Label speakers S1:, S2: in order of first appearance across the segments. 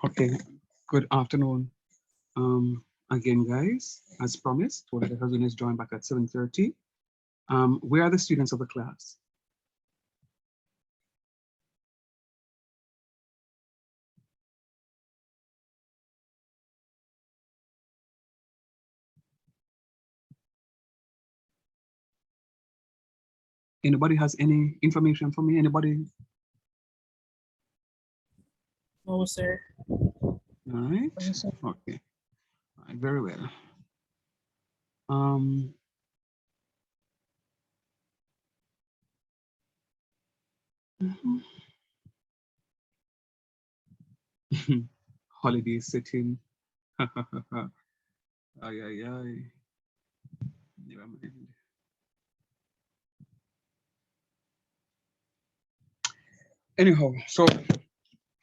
S1: Okay, good afternoon. Again, guys, as promised, whatever husband is joined back at 7:30. Where are the students of the class? Anybody has any information for me? Anybody?
S2: No, sir.
S1: All right.
S2: No, sir.
S1: Okay. All right. Very well. Um, holiday sitting. Ay, ay, ay. Never mind. Anyhow, so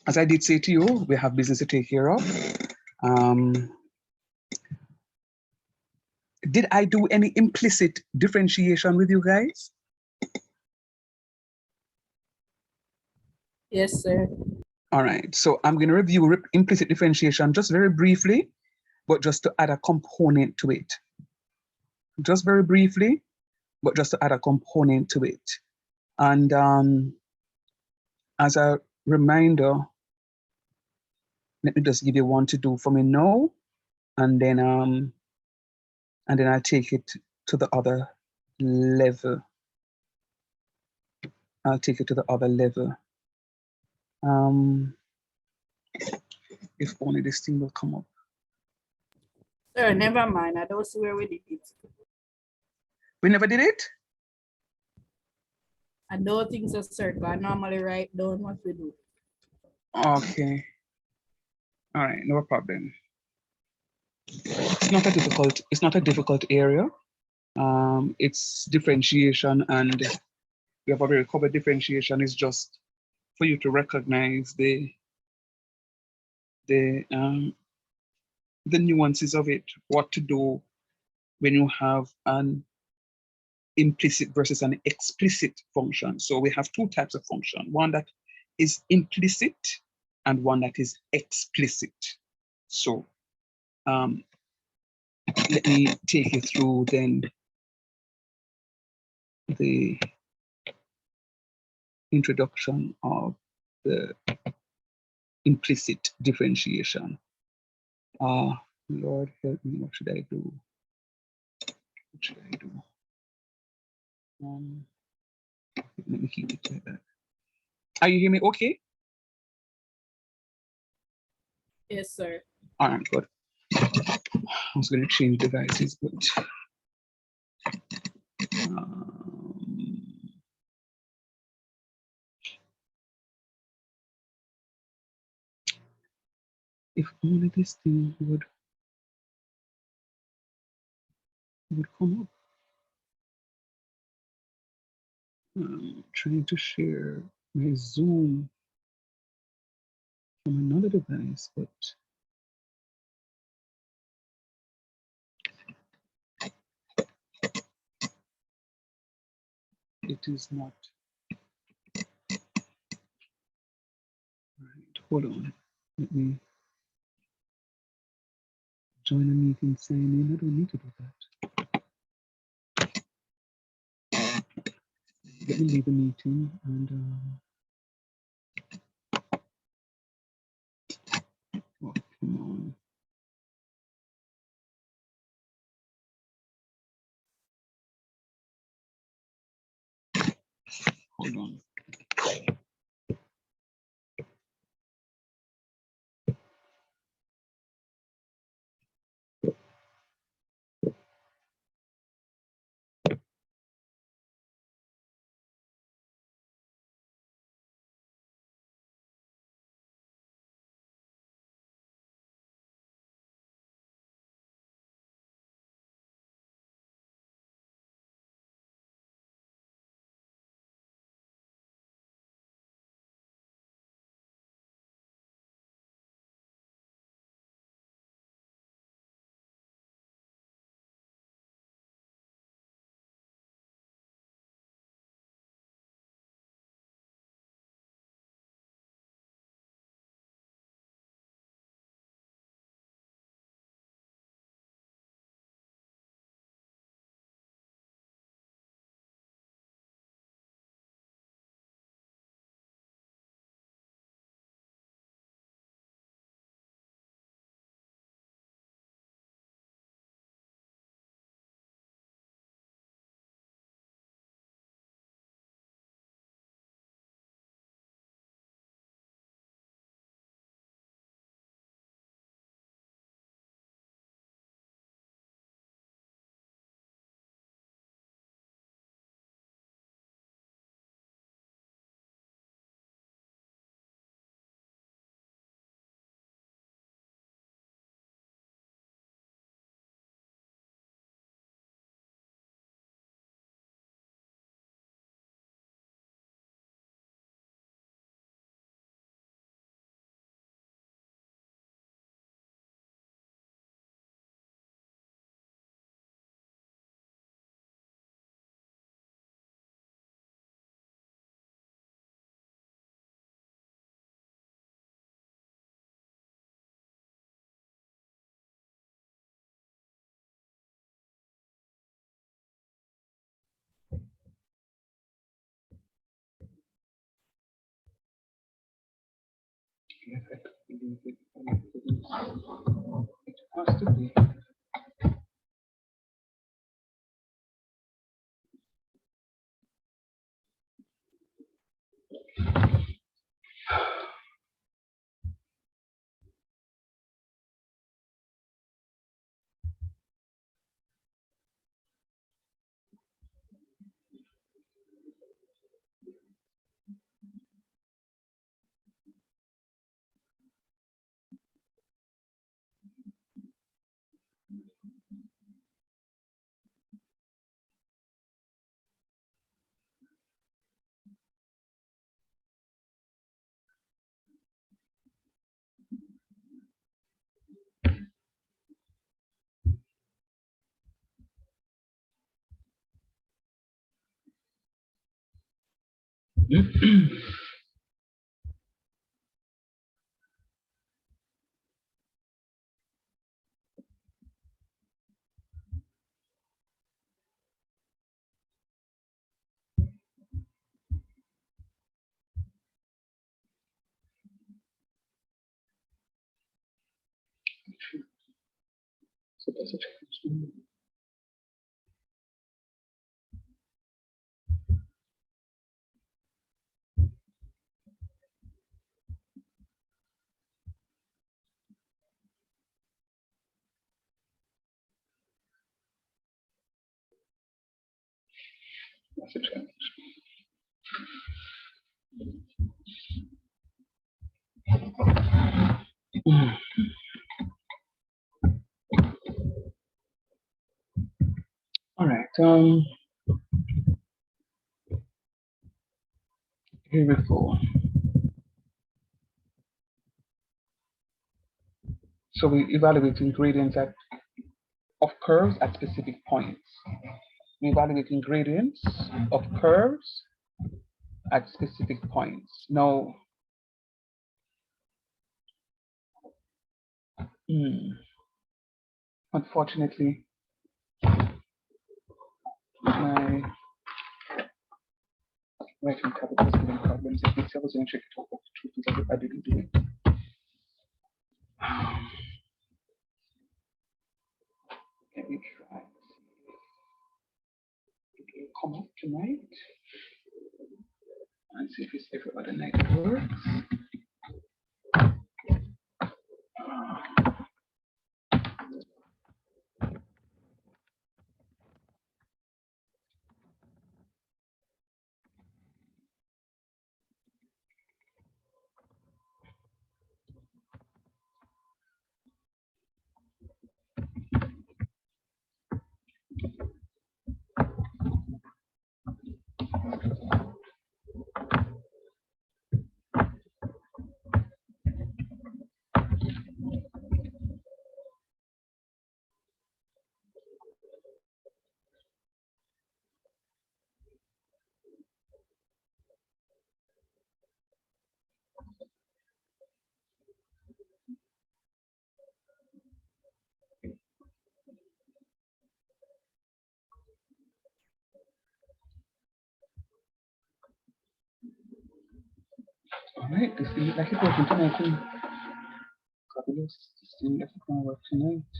S1: as I did say to you, we have business to take care of. Did I do any implicit differentiation with you guys?
S2: Yes, sir.
S1: All right, so I'm going to review implicit differentiation just very briefly, but just to add a component to it. Just very briefly, but just to add a component to it. And as a reminder, let me just give you one to do for me now, and then I'll take it to the other level. I'll take it to the other level. If only this thing will come up.
S2: Sir, never mind. I don't see where we did it.
S1: We never did it?
S2: I don't think so, sir. I normally write down what we do.
S1: Okay. All right, no problem. It's not a difficult area. It's differentiation, and we have already covered differentiation. Is just for you to recognize the nuances of it, what to do when you have an implicit versus an explicit function. So we have two types of function, one that is implicit and one that is explicit. So let me take you through then the introduction of the implicit differentiation. Lord help me, what should I do? What should I do? Let me keep it like that. Are you hearing me okay?
S2: Yes, sir.
S1: All right, good. I was going to change devices, but if only this thing would come up. I'm trying to share my Zoom from another device, but it is not. All right, hold on. Let me join a meeting, sign in. I don't need to do that. Let me leave the meeting and oh, come on. Hold on. Yes, I believe it. It has to be. So that's it. That's it. All right. Here we go. So we evaluating gradients of curves at specific points. We evaluating gradients of curves at specific points. Now, unfortunately, my writing tablet was giving problems. If I was going to check it out, but the truth is I didn't do it. Let me try. It will come up tonight. And see if it's every other night it works. All right, this thing like it working tonight. Fabulous. This thing like it's gonna work tonight.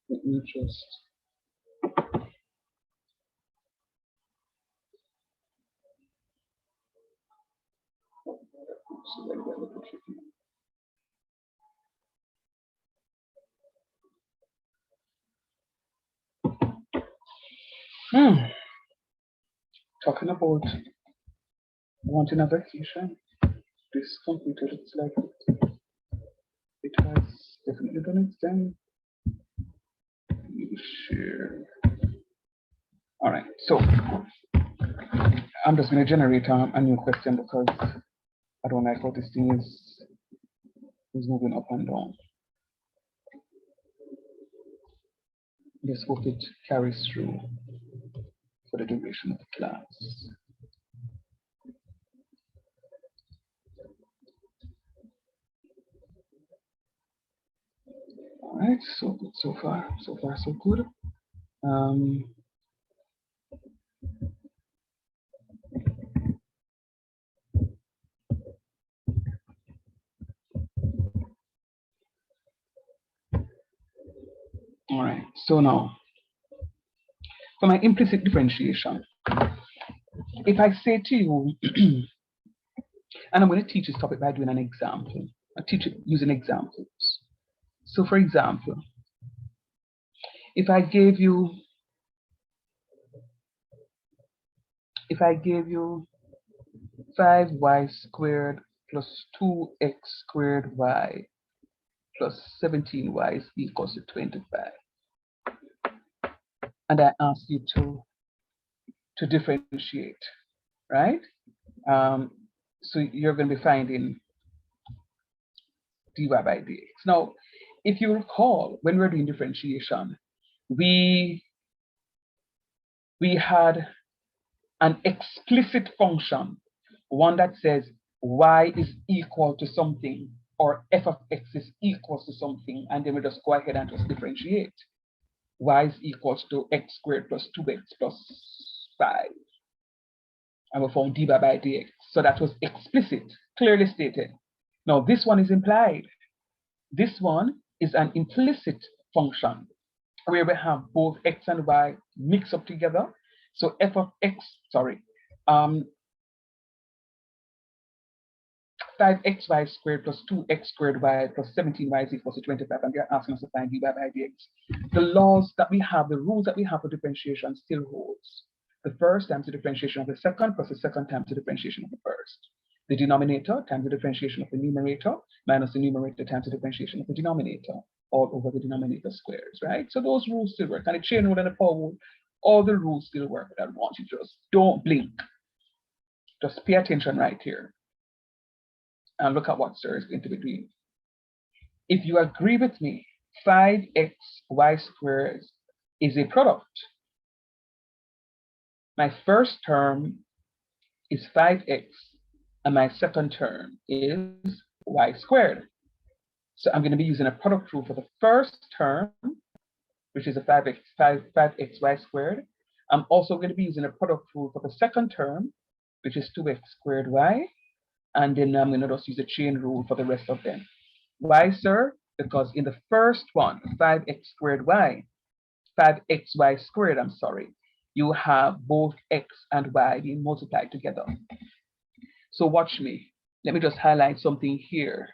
S1: Let me just. So that we look at Talking about wanting a vacation, this computer looks like it has definitely done its thing. Let me share. All right, so I'm just going to generate a new question because I don't like how this thing is moving up and down. Let's hope it carries through for the duration of the class. All right, so good so far. So far, so good. All right, so now for my implicit differentiation, if I say to you, and I'm going to teach this topic by doing an example. I teach it using examples. So for example, if I gave you 5y squared plus 2x squared y plus 17y is equals to 25. And I ask you to differentiate, right? So you're going to be finding dy by dx. Now, if you recall, when we were doing differentiation, we had an explicit function, one that says y is equal to something, or f of x is equal to something, and then we just go ahead and just differentiate. Y is equals to x squared plus 2x plus 5. And we found dy by dx. So that was explicit, clearly stated. Now this one is implied. This one is an implicit function where we have both x and y mixed up together. So f of x, 5xy squared plus 2x squared y plus 17y is equal to 25, and they're asking us to find dy by dx. The laws that we have, the rules that we have for differentiation still holds. The first times the differentiation of the second plus the second times the differentiation of the first. The denominator times the differentiation of the numerator minus the numerator times the differentiation of the denominator, all over the denominator squares, right? So those rules still work. And the chain rule and the power rule, all the rules still work. But I want you to just don't blink. Just pay attention right here. And look at what sir is going to be doing. If you agree with me, 5xy squared is a product. My first term is 5x, and my second term is y squared. So I'm going to be using a product rule for the first term, which is a 5xy squared. I'm also going to be using a product rule for the second term, which is 2x squared y. And then I'm going to just use a chain rule for the rest of them. Why, sir? Because in the first one, 5xy squared, I'm sorry, you have both x and y being multiplied together. So watch me. Let me just highlight something here.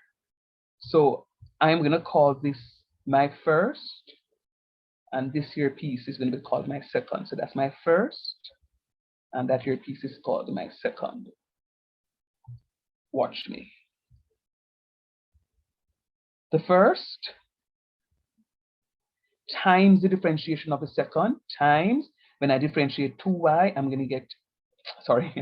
S1: So I'm going to call this my first, and this here piece is going to be called my second. So that's my first, and that here piece is called my second. Watch me. The first times the differentiation of the second times, when I differentiate 2y, I'm going to get, sorry,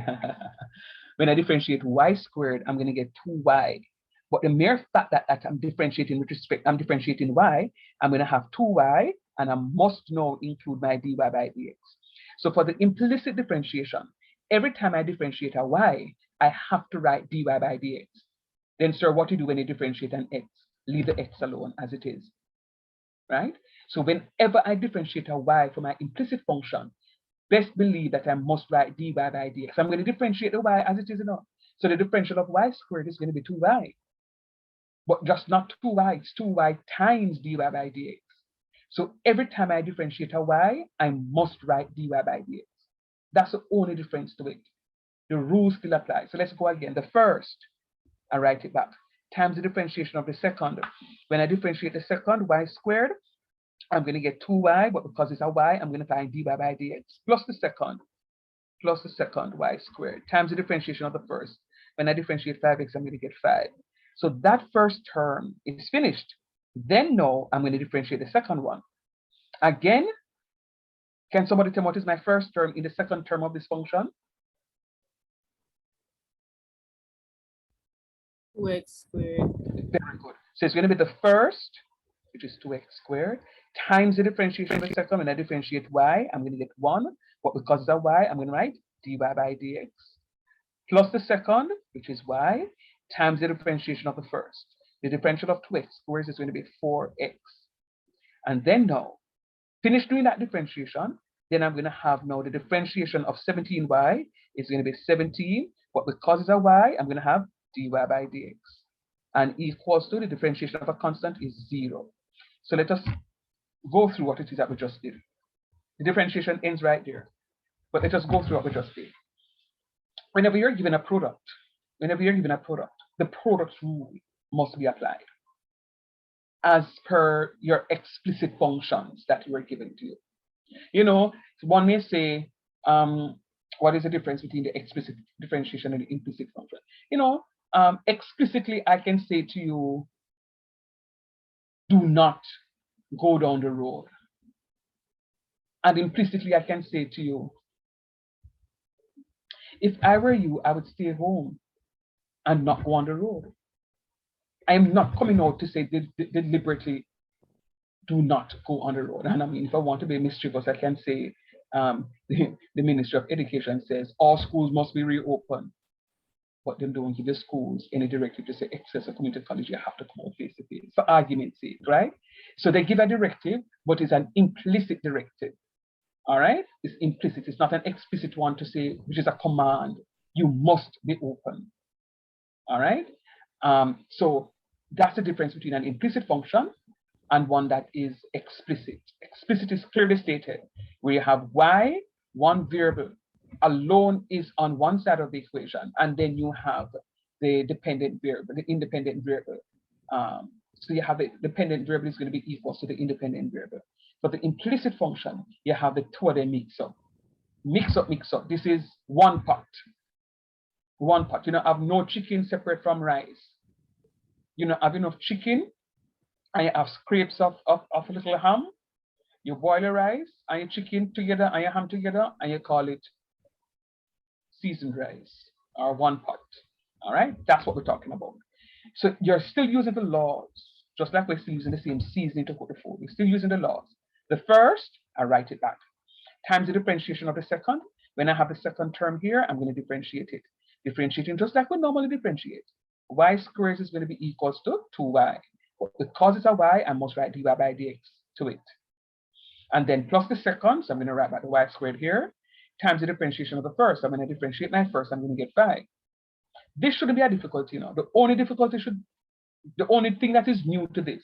S1: when I differentiate y squared, I'm going to get 2y. But the mere fact that I'm differentiating with respect, I'm differentiating y, I'm going to have 2y, and I must now include my dy by dx. So for the implicit differentiation, every time I differentiate a y, I have to write dy by dx. Then, sir, what do you do when you differentiate an x? Leave the x alone as it is, right? So whenever I differentiate a y from my implicit function, best believe that I must write dy by dx. I'm going to differentiate the y as it is enough. So the differential of y squared is going to be 2y. But just not 2y, it's 2y times dy by dx. So every time I differentiate a y, I must write dy by dx. That's the only difference to it. The rules still apply. So let's go again. The first, I write it back, times the differentiation of the second. When I differentiate the second, y squared, I'm going to get 2y, but because it's a y, I'm going to find dy by dx plus the second y squared times the differentiation of the first. When I differentiate 5x, I'm going to get 5. So that first term is finished. Then now I'm going to differentiate the second one. Again, can somebody tell me what is my first term in the second term of this function?
S2: 2x squared.
S1: Very good. So it's going to be the first, which is 2x squared, times the differentiation of the second. When I differentiate y, I'm going to get 1. But because it's a y, I'm going to write dy by dx. Plus the second, which is y, times the differentiation of the first. The differential of 2x squared is going to be 4x. And then now, finish doing that differentiation, then I'm going to have now the differentiation of 17y is going to be 17, but because it's a y, I'm going to have dy by dx. And equals to the differentiation of a constant is 0. So let us go through what it is that we just did. The differentiation ends right there. But let us go through what we just did. Whenever you're given a product, the product rule must be applied as per your explicit functions that were given to you. You know, one may say, what is the difference between the explicit differentiation and the implicit function? You know, explicitly, I can say to you, do not go down the road. And implicitly, I can say to you, if I were you, I would stay home and not go on the road. I am not coming out to say deliberately do not go on the road. And I mean, if I want to be mischievous, I can say the Ministry of Education says all schools must be reopened, but they don't give the schools any directive to say access or community college, you have to come out face to face, for argument's sake, right? So they give a directive, but it's an implicit directive. All right, it's implicit. It's not an explicit one to say, which is a command. You must be open. All right. So that's the difference between an implicit function and one that is explicit. Explicit is clearly stated, where you have y, one variable alone is on one side of the equation, and then you have the dependent variable, the independent variable. So you have the dependent variable is going to be equal to the independent variable. But the implicit function, you have the two of them mix up. Mix up. This is one pot. One pot. You know, have no chicken separate from rice. You know, have enough chicken, and you have scrapes of a little ham. You boil your rice and your chicken together and your ham together, and you call it seasoned rice, or one pot. All right, that's what we're talking about. So you're still using the laws, just like we're still using the same seasoning to cook the food. We're still using the laws. The first, I write it back, times the differentiation of the second. When I have the second term here, I'm going to differentiate it. Differentiating just like we normally differentiate. Y squared is going to be equals to 2y. But because it's a y, I must write dy by dx to it. And then plus the second, so I'm going to write back the y squared here, times the differentiation of the first. I'm going to differentiate my first, I'm going to get 5. This shouldn't be a difficulty, you know. The only thing that is new to this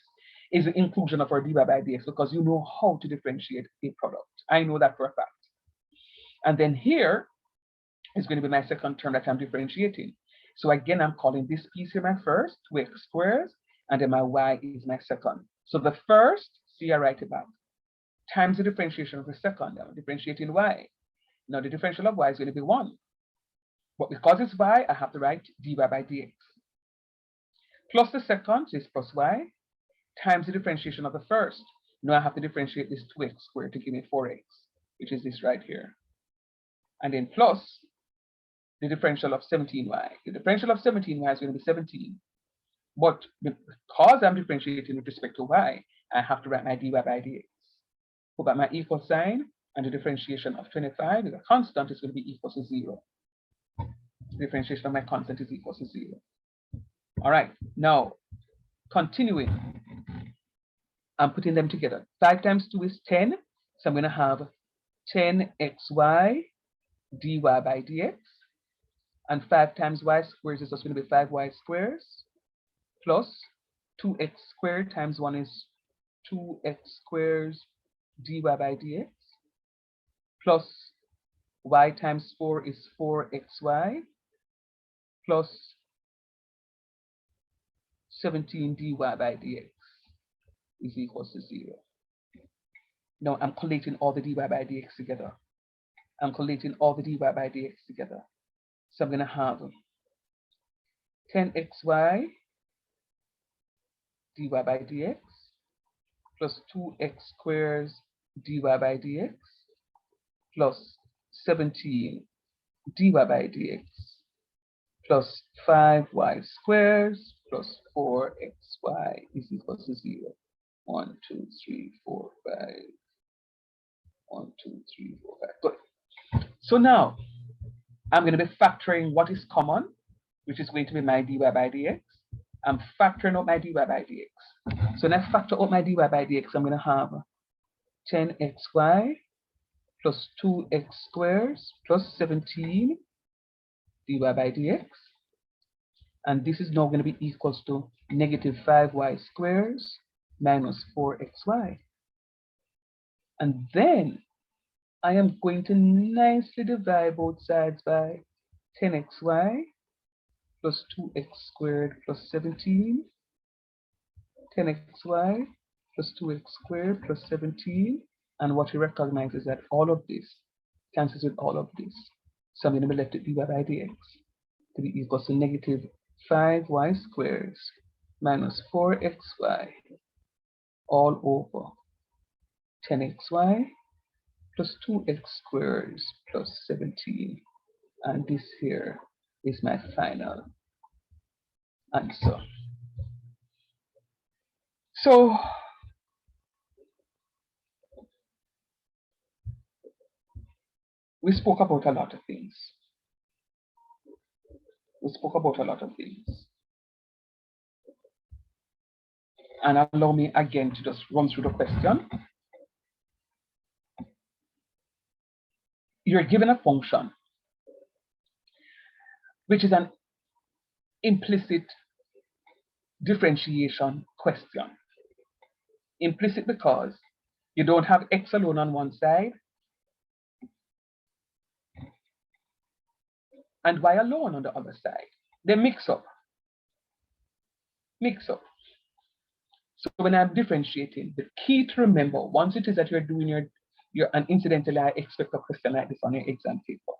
S1: is the inclusion of our dy by dx, because you know how to differentiate a product. I know that for a fact. And then here is going to be my second term that I'm differentiating. So again, I'm calling this piece here my first, 2x squared, and then my y is my second. So the first, see, I write it back, times the differentiation of the second. I'm differentiating y. Now the differential of y is going to be 1. But because it's y, I have to write dy by dx. Plus the second is plus y, times the differentiation of the first. Now I have to differentiate this 2x squared to give me 4x, which is this right here. And then plus the differential of 17y. The differential of 17y is going to be 17. But because I'm differentiating with respect to y, I have to write my dy by dx. Put back my equal sign, and the differentiation of 25 is a constant, is going to be equal to 0. The differentiation of my constant is equal to 0. All right, now continuing, I'm putting them together. 5 times 2 is 10, so I'm going to have 10xy dy by dx, and 5 times y squared is just going to be 5y squared, plus 2x squared times 1 is 2x squared dy by dx, plus y times 4 is 4xy, plus 17 dy by dx is equals to 0. Now I'm collating all the dy by dx together. I'm collating all the dy by dx together. So I'm going to have 10xy dy by dx plus 2x squared dy by dx plus 17 dy by dx plus 5y squared plus 4xy is equal to 0. 1, 2, 3, 4, 5. 1, 2, 3, 4, 5. Good. So now I'm going to be factoring what is common, which is going to be my dy by dx. I'm factoring out my dy by dx. So when I factor out my dy by dx, I'm going to have 10xy plus 2x squared plus 17 dy by dx. And this is now going to be equals to negative 5y squared minus 4xy. And then I am going to nicely divide both sides by 10xy plus 2x squared plus 17, 10xy plus 2x squared plus 17. And what you recognize is that all of this cancels with all of this. So I'm going to be left with dy by dx to be equal to negative 5y squared minus 4xy all over 10xy plus 2x squared plus 17. And this here is my final answer. So we spoke about a lot of things. And allow me again to just run through the question. You're given a function which is an implicit differentiation question. Implicit because you don't have x alone on one side and y alone on the other side. They mix up. So when I'm differentiating, the key to remember, once it is that you're doing and incidentally, I expect a question like this on your exam paper.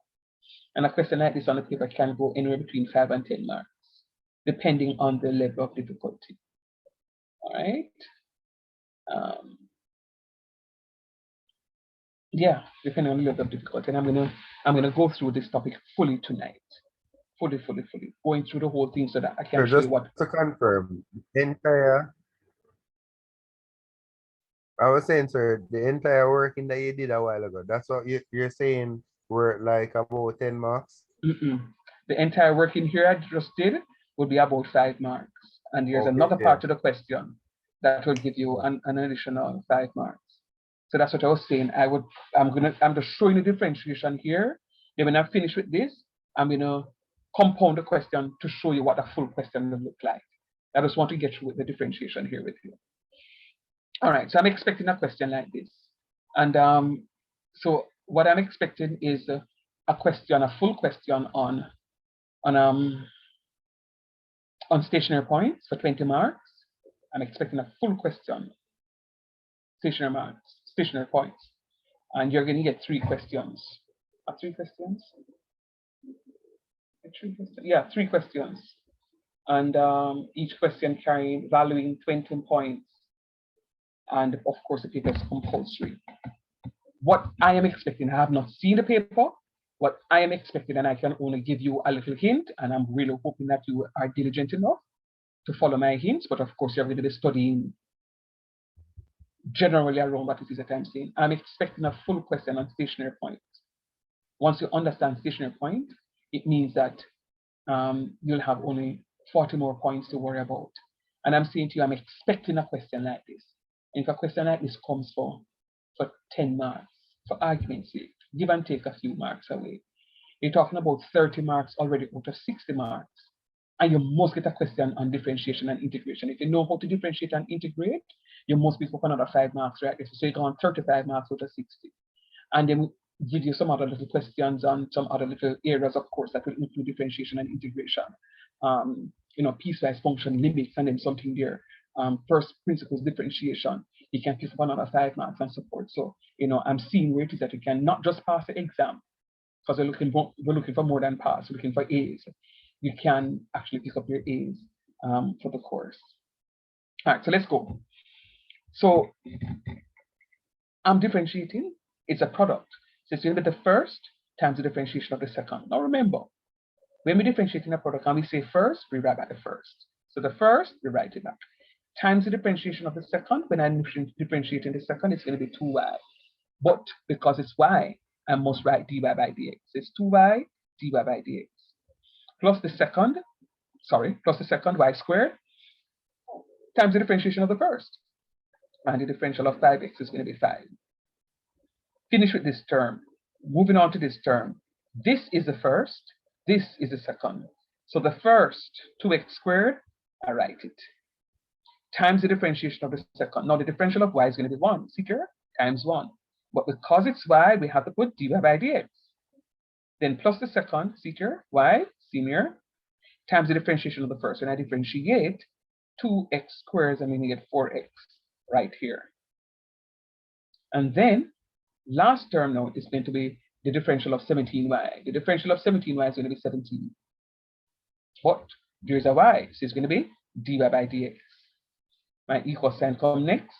S1: And a question like this on the paper can go anywhere between 5 and 10 marks, depending on the level of difficulty. All right. Yeah, depending on the level of difficulty. And I'm gonna go through this topic fully tonight. Fully, going through the whole thing so that I can show you what.
S3: To confirm, I was saying, sir, the entire working that you did a while ago, that's what you're saying were like about 10 marks?
S1: The entire working here I just did would be about 5 marks. And there's another part to the question that will give you an additional 5 marks. So that's what I was saying. I'm just showing the differentiation here. Then when I finish with this, I'm gonna compound the question to show you what a full question will look like. I just want to get through with the differentiation here with you. All right, so I'm expecting a question like this. And so what I'm expecting is a full question on stationary points for 20 marks. I'm expecting a full question, stationary points. And you're going to get 3 questions. 3 questions? 3 questions? Yeah, 3 questions. And each question valuing 20 points. And of course, the paper is compulsory. What I am expecting, I have not seen the paper. What I am expecting, and I can only give you a little hint, and I'm really hoping that you are diligent enough to follow my hints, but of course, you're going to be studying generally around what it is that I'm saying. I'm expecting a full question on stationary points. Once you understand stationary point, it means that you'll have only 40 more points to worry about. And I'm saying to you, I'm expecting a question like this. And if a question like this comes for 10 marks, for argument's sake, give and take a few marks away, you're talking about 30 marks already out of 60 marks. And you must get a question on differentiation and integration. If you know how to differentiate and integrate, you must be for another 5 marks, right? So you go on 35 marks out of 60. And then give you some other little questions on some other little areas, of course, that will include differentiation and integration. Piecewise function limits, and then something there. First principles differentiation. You can pick up another 5 marks and support. So, I'm seeing where it is that you can not just pass the exam, because we're looking for more than pass, we're looking for A's. You can actually pick up your A's for the course. All right, so let's go. So I'm differentiating. It's a product. So it's going to be the first times the differentiation of the second. Now remember, when we differentiate in a product and we say first, we write back the first. So the first, we write it back. Times the differentiation of the second, when I'm differentiating the second, it's going to be 2y. But because it's y, I must write dy by dx. So it's 2y dy by dx. Plus the second y squared times the differentiation of the first. And the differential of 5x is going to be 5. Finish with this term. Moving on to this term. This is the first, this is the second. So the first, 2x squared, I write it. Times the differentiation of the second. Now the differential of y is going to be 1. See here? Times 1. But because it's y, we have to put dy by dx. Then plus the second, see here, y, senior, times the differentiation of the first. When I differentiate 2x squared, I'm going to get 4x right here. And then last term now is going to be the differential of 17y. The differential of 17y is going to be 17. But there's a y, so it's going to be dy by dx. My equal sign comes next,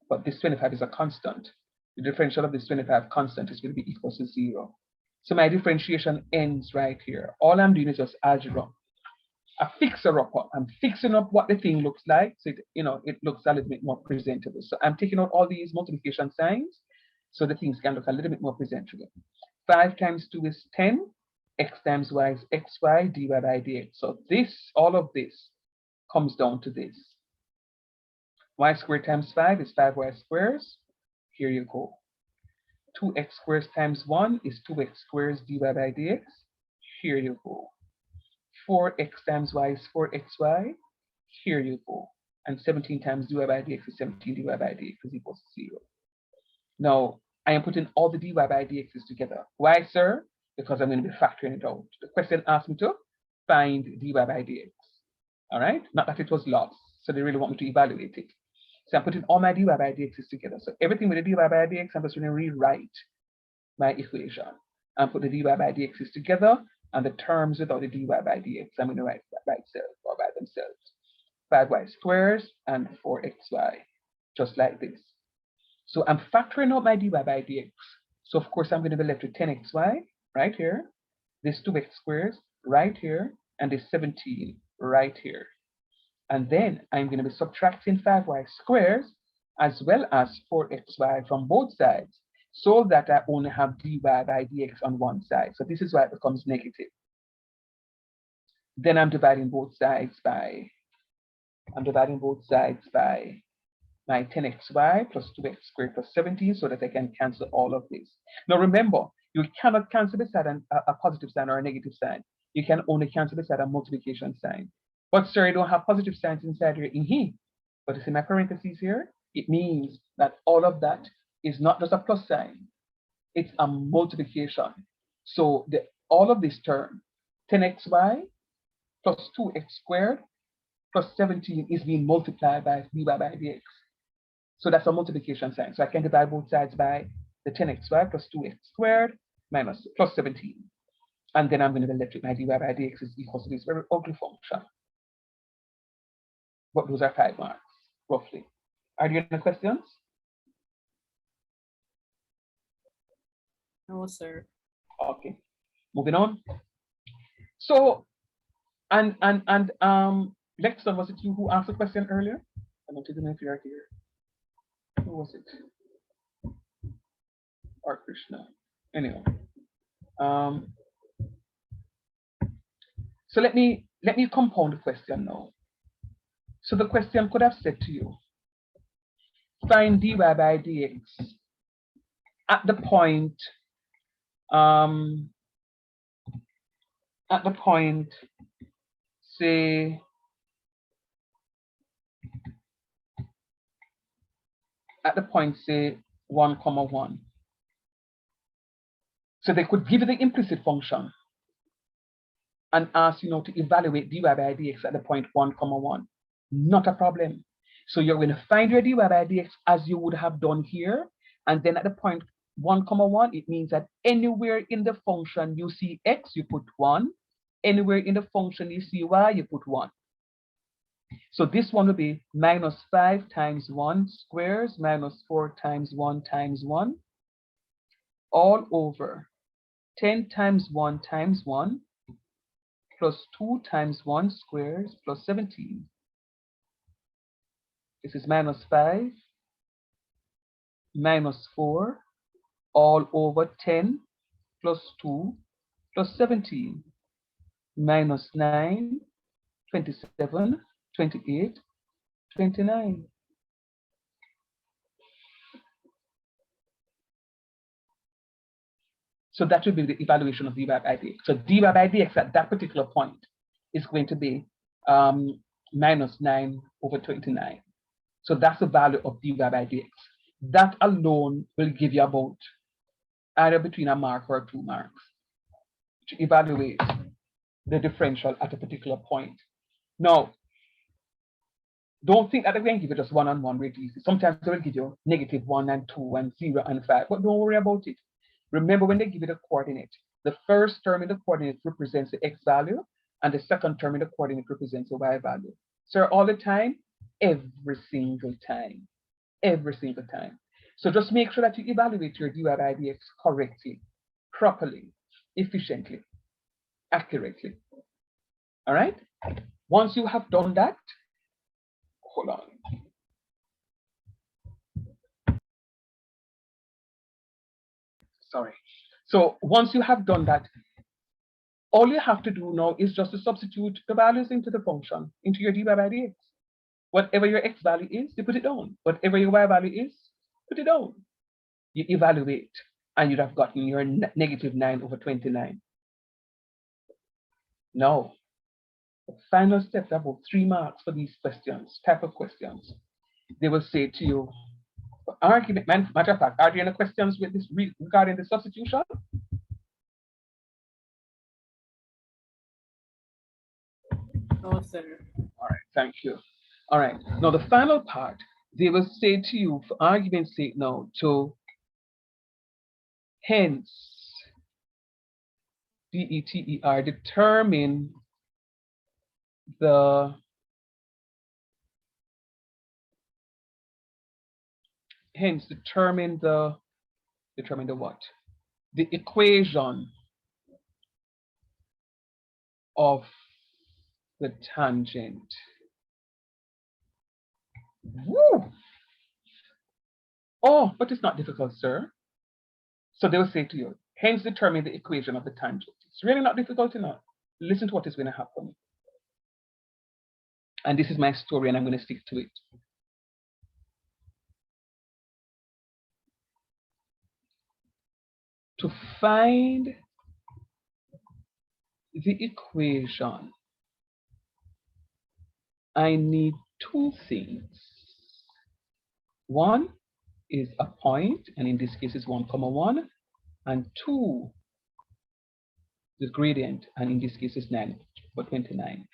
S1: but this 25 is a constant. The differential of this 25 constant is going to be equal to 0. So my differentiation ends right here. All I'm doing is just algebra. A fixer-upper. I'm fixing up what the thing looks like, so it looks a little bit more presentable. So I'm taking out all these multiplication signs, so the things can look a little bit more presentable. 5 times 2 is 10. X times y is xy dy by dx. So this, all of this, comes down to this. Y squared times 5 is 5y squares. Here you go. 2x squared times 1 is 2x squared dy by dx. Here you go. 4x times y is 4xy. Here you go. And 17 times dy by dx is 17 dy by dx is equal to 0. Now, I am putting all the dy by dx's together. Why, sir? Because I'm going to be factoring it out. The question asked me to find dy by dx. All right? Not that it was lost. So they really want me to evaluate it. So I'm putting all my dy by dx's together. So everything with the dy by dx, I'm just going to rewrite my equation and put the dy by dx's together, and the terms without the dy by dx, I'm going to write by itself or by themselves. 5y squared and 4xy, just like this. So I'm factoring out my dy by dx. So of course I'm going to be left with 10xy right here, this 2x squared right here, and this 17 right here. And then I'm going to be subtracting 5y squared as well as 4xy from both sides, so that I only have dy by dx on one side. So this is why it becomes negative. Then I'm dividing both sides by my 10xy plus 2x squared plus 17, so that I can cancel all of this. Now remember, you cannot cancel beside a positive sign or a negative sign. You can only cancel beside a multiplication sign. But sir, you don't have positive signs inside here in here. But you see my parentheses here? It means that all of that is not just a plus sign. It's a multiplication. So all of this term, 10xy plus 2x squared plus 17 is being multiplied by dy by dx. So that's a multiplication sign. So I can divide both sides by the 10xy plus 2x squared minus plus 17. And then I'm going to be left with my dy by dx is equal to this very ugly function. But those are 5 marks, roughly. Are there any questions?
S2: No, sir.
S1: Okay, moving on. So, Lexton, was it you who asked the question earlier? I don't even know if you are here. Who was it? Or Krishna. Anyway. So let me compound the question now. So the question could have said to you, find dy by dx at the point say at the point say 1, 1. So they could give you the implicit function and ask you to evaluate dy by dx at the point 1, 1. Not a problem. So you're going to find your dy by dx as you would have done here, and then at the point 1, 1, it means that anywhere in the function you see x, you put 1. Anywhere in the function you see y, you put 1. So this one will be minus 5 times 1 squares minus 4 times 1 times 1 all over 10 times 1 times 1 plus 2 times 1 squares plus 17. This is minus 5 minus 4 all over 10 plus 2 plus 17 minus 9, 27, 28, 29. So that would be the evaluation of dy by dx. So dy by dx at that particular point is going to be minus 9 over 29. So that's the value of dy by dx. that alone will give you about either between a mark or 2 marks to evaluate the differential at a particular point. Now, don't think that they're going to give you just 1 and 1 rate easy. Sometimes they will give you -1 and 2 and 0 and 5, but don't worry about it. Remember, when they give you the coordinate, the first term in the coordinate represents the x value, and the second term in the coordinate represents the y value. So all the time, every single time, every single time. So just make sure that you evaluate your dy by dx correctly, properly, efficiently, accurately. All right? Once you have done that, hold on. Sorry. So once you have done that, all you have to do now is just to substitute the values into the function, into your dy by dx. Whatever your x value is, you put it down. Whatever your y value is, put it down. You evaluate, and you'd have gotten your -9/29. Now, the final step, about 3 marks for these questions, type of questions. They will say to you, argument, matter of fact, are there any questions with this regarding the substitution?
S2: No, sir.
S1: All right, thank you. All right, now the final part, they will say to you, for argument's sake now, to hence, DETER, determine the what? The equation of the tangent. Woo! Oh, but it's not difficult, sir. So they will say to you, hence determine the equation of the tangent. It's really not difficult enough. Listen to what is going to happen. And this is my story, and I'm going to stick to it. To find the equation, I need 2 things. One is a point, and in this case is 1, 1, and 2, the gradient, and in this case is 9/29.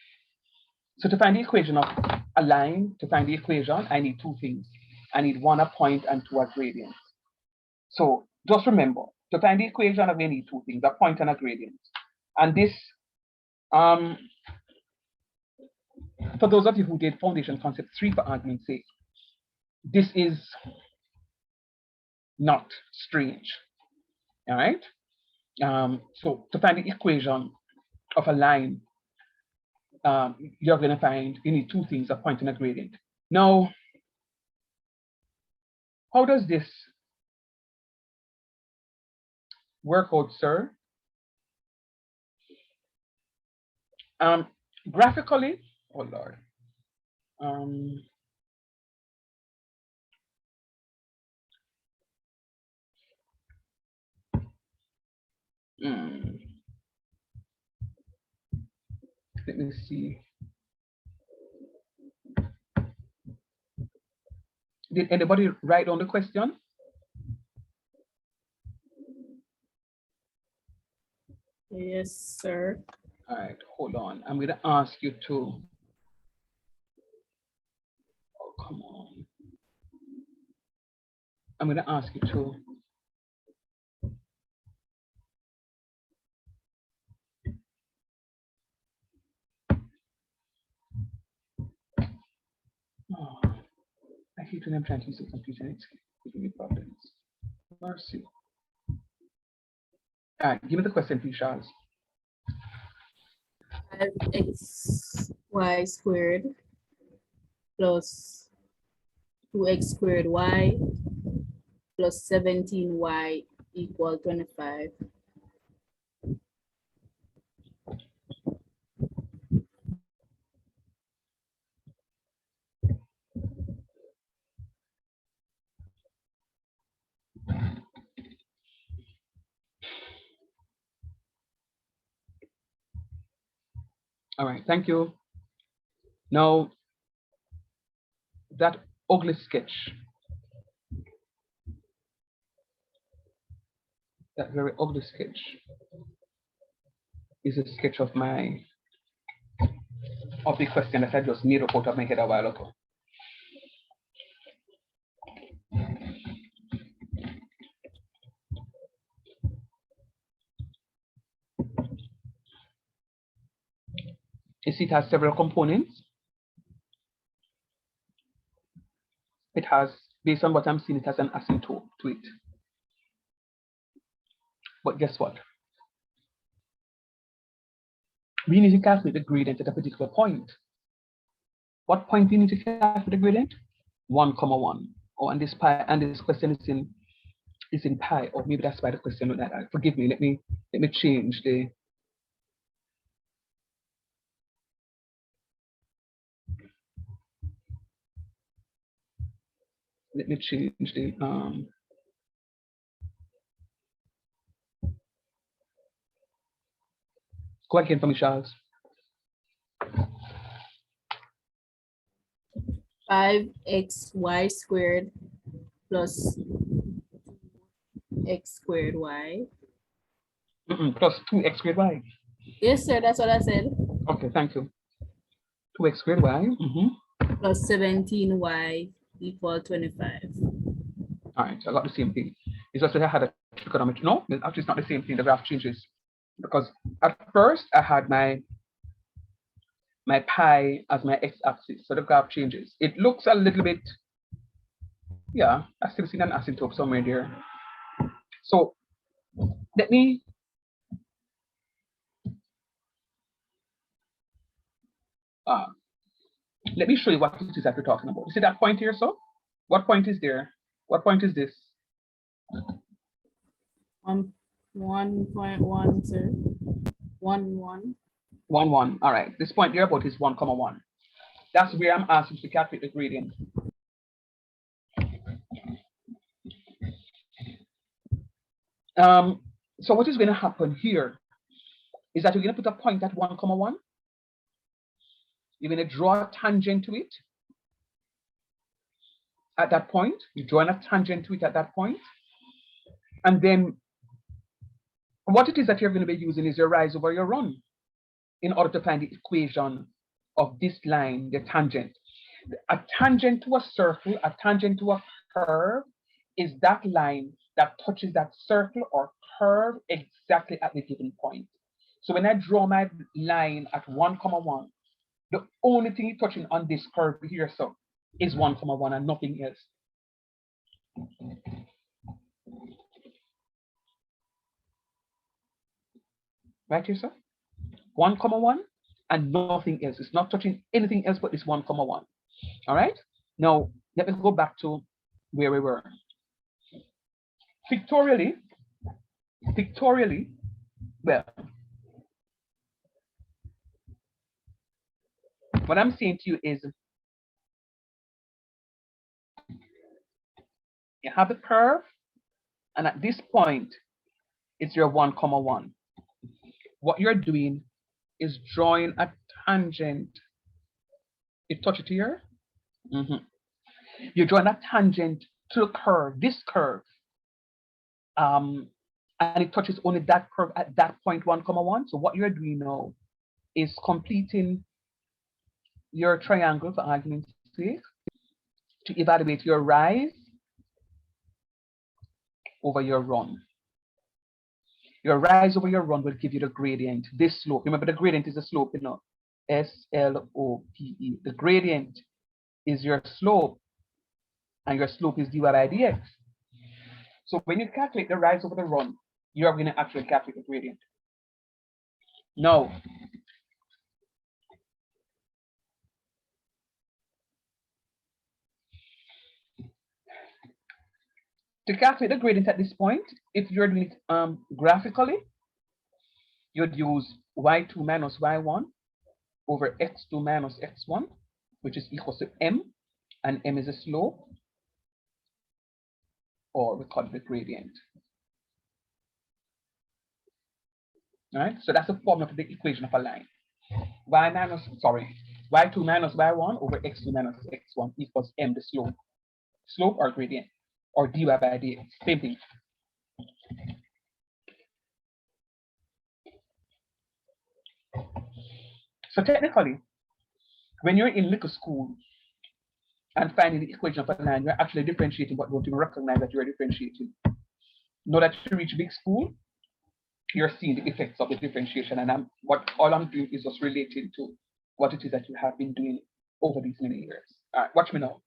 S1: So to find the equation of a line, to find the equation, I need 2 things. I need 1 a point and 2 a gradient. So just remember, to find the equation, I need 2 things, a point and a gradient. And this, for those of you who did Foundation Concept 3 for argument's sake, this is not strange. All right? So to find the equation of a line, you're going to find you need 2 things, a point and a gradient. Now, how does this work out, sir? Graphically, oh Lord. Let me see. Did anybody write down the question?
S2: Yes, sir.
S1: All right, hold on. I'm going to ask you to. Oh, come on. I'm going to ask you to. Oh, I hate when I'm trying to use the computer and it's giving me problems. Mercy. All right, give me the question, please, Charles.
S2: 5xy squared plus 2x squared y plus 17y equal 25.
S1: All right, thank you. Now, that ugly sketch That very ugly sketch is a sketch of the question that I just made up out of my head a while ago. You see, it has several components. It has, based on what I'm seeing, it has an asymptote to it. But guess what? We need to calculate the gradient at a particular point. What point do you need to calculate the gradient? 1, 1. Oh, and this question is in pi. Or maybe that's why the question looked like that. Forgive me. Let me change the. Let me change the Go again for me, Charles.
S2: 5xy squared plus x squared y.
S1: Plus 2x squared y.
S2: Yes, sir, that's what I said.
S1: Okay, thank you. 2x squared y.
S2: Plus 17y equal 25.
S1: All right, so I got the same thing. It's just that I had a trigonometry. No, actually, it's not the same thing. The graph changes because at first I had my pi as my x-axis, so the graph changes. It looks a little bit, yeah, I still see an asymptote somewhere there. So let me show you what it is that we're talking about. You see that point here, so? What point is there? What point is this?
S2: 1.1, sir. 1, 1.
S1: 1, 1. All right. This point here about is 1, 1. That's where I'm asking you to calculate the gradient. So what is going to happen here is that you're going to put a point at 1, 1. You're going to draw a tangent to it at that point. You're drawing a tangent to it at that point. And then what it is that you're going to be using is your rise over your run in order to find the equation of this line, the tangent. A tangent to a circle, a tangent to a curve is that line that touches that circle or curve exactly at the given point. So when I draw my line at 1, 1, the only thing touching on this curve here, so, is 1, 1 and nothing else. Right here, sir? 1, 1 and nothing else. It's not touching anything else but this 1, 1. All right? Now, let me go back to where we were. Pictorially, well, what I'm saying to you is you have a curve, and at this point, it's your 1, 1. What you're doing is drawing a tangent. You touch it here. You're drawing a tangent to the curve, this curve. And it touches only that curve at that point 1, 1. So what you're doing now is completing your triangle, for argument's sake, to evaluate your rise over your run. Your rise over your run will give you the gradient, this slope. Remember, the gradient is a slope, you know, S-L-O-P-E. The gradient is your slope, and your slope is dy by dx. So when you calculate the rise over the run, you are going to actually calculate the gradient. Now, to calculate the gradient at this point, if you're doing it graphically, you'd use y2 minus y1 over x2 minus x1, which is equal to m, and m is a slope, or we call it the gradient. All right, so that's the formula for the equation of a line. y2 minus y1 over x2 minus x1 equals m, the slope. Slope or gradient, or dy by dx, same thing. So technically, when you're in little school and finding the equation of a line, you're actually differentiating, but don't even recognize that you're differentiating. Now that you reach big school, you're seeing the effects of the differentiation, and all I'm doing is just relating to what it is that you have been doing over these many years. All right, watch me now.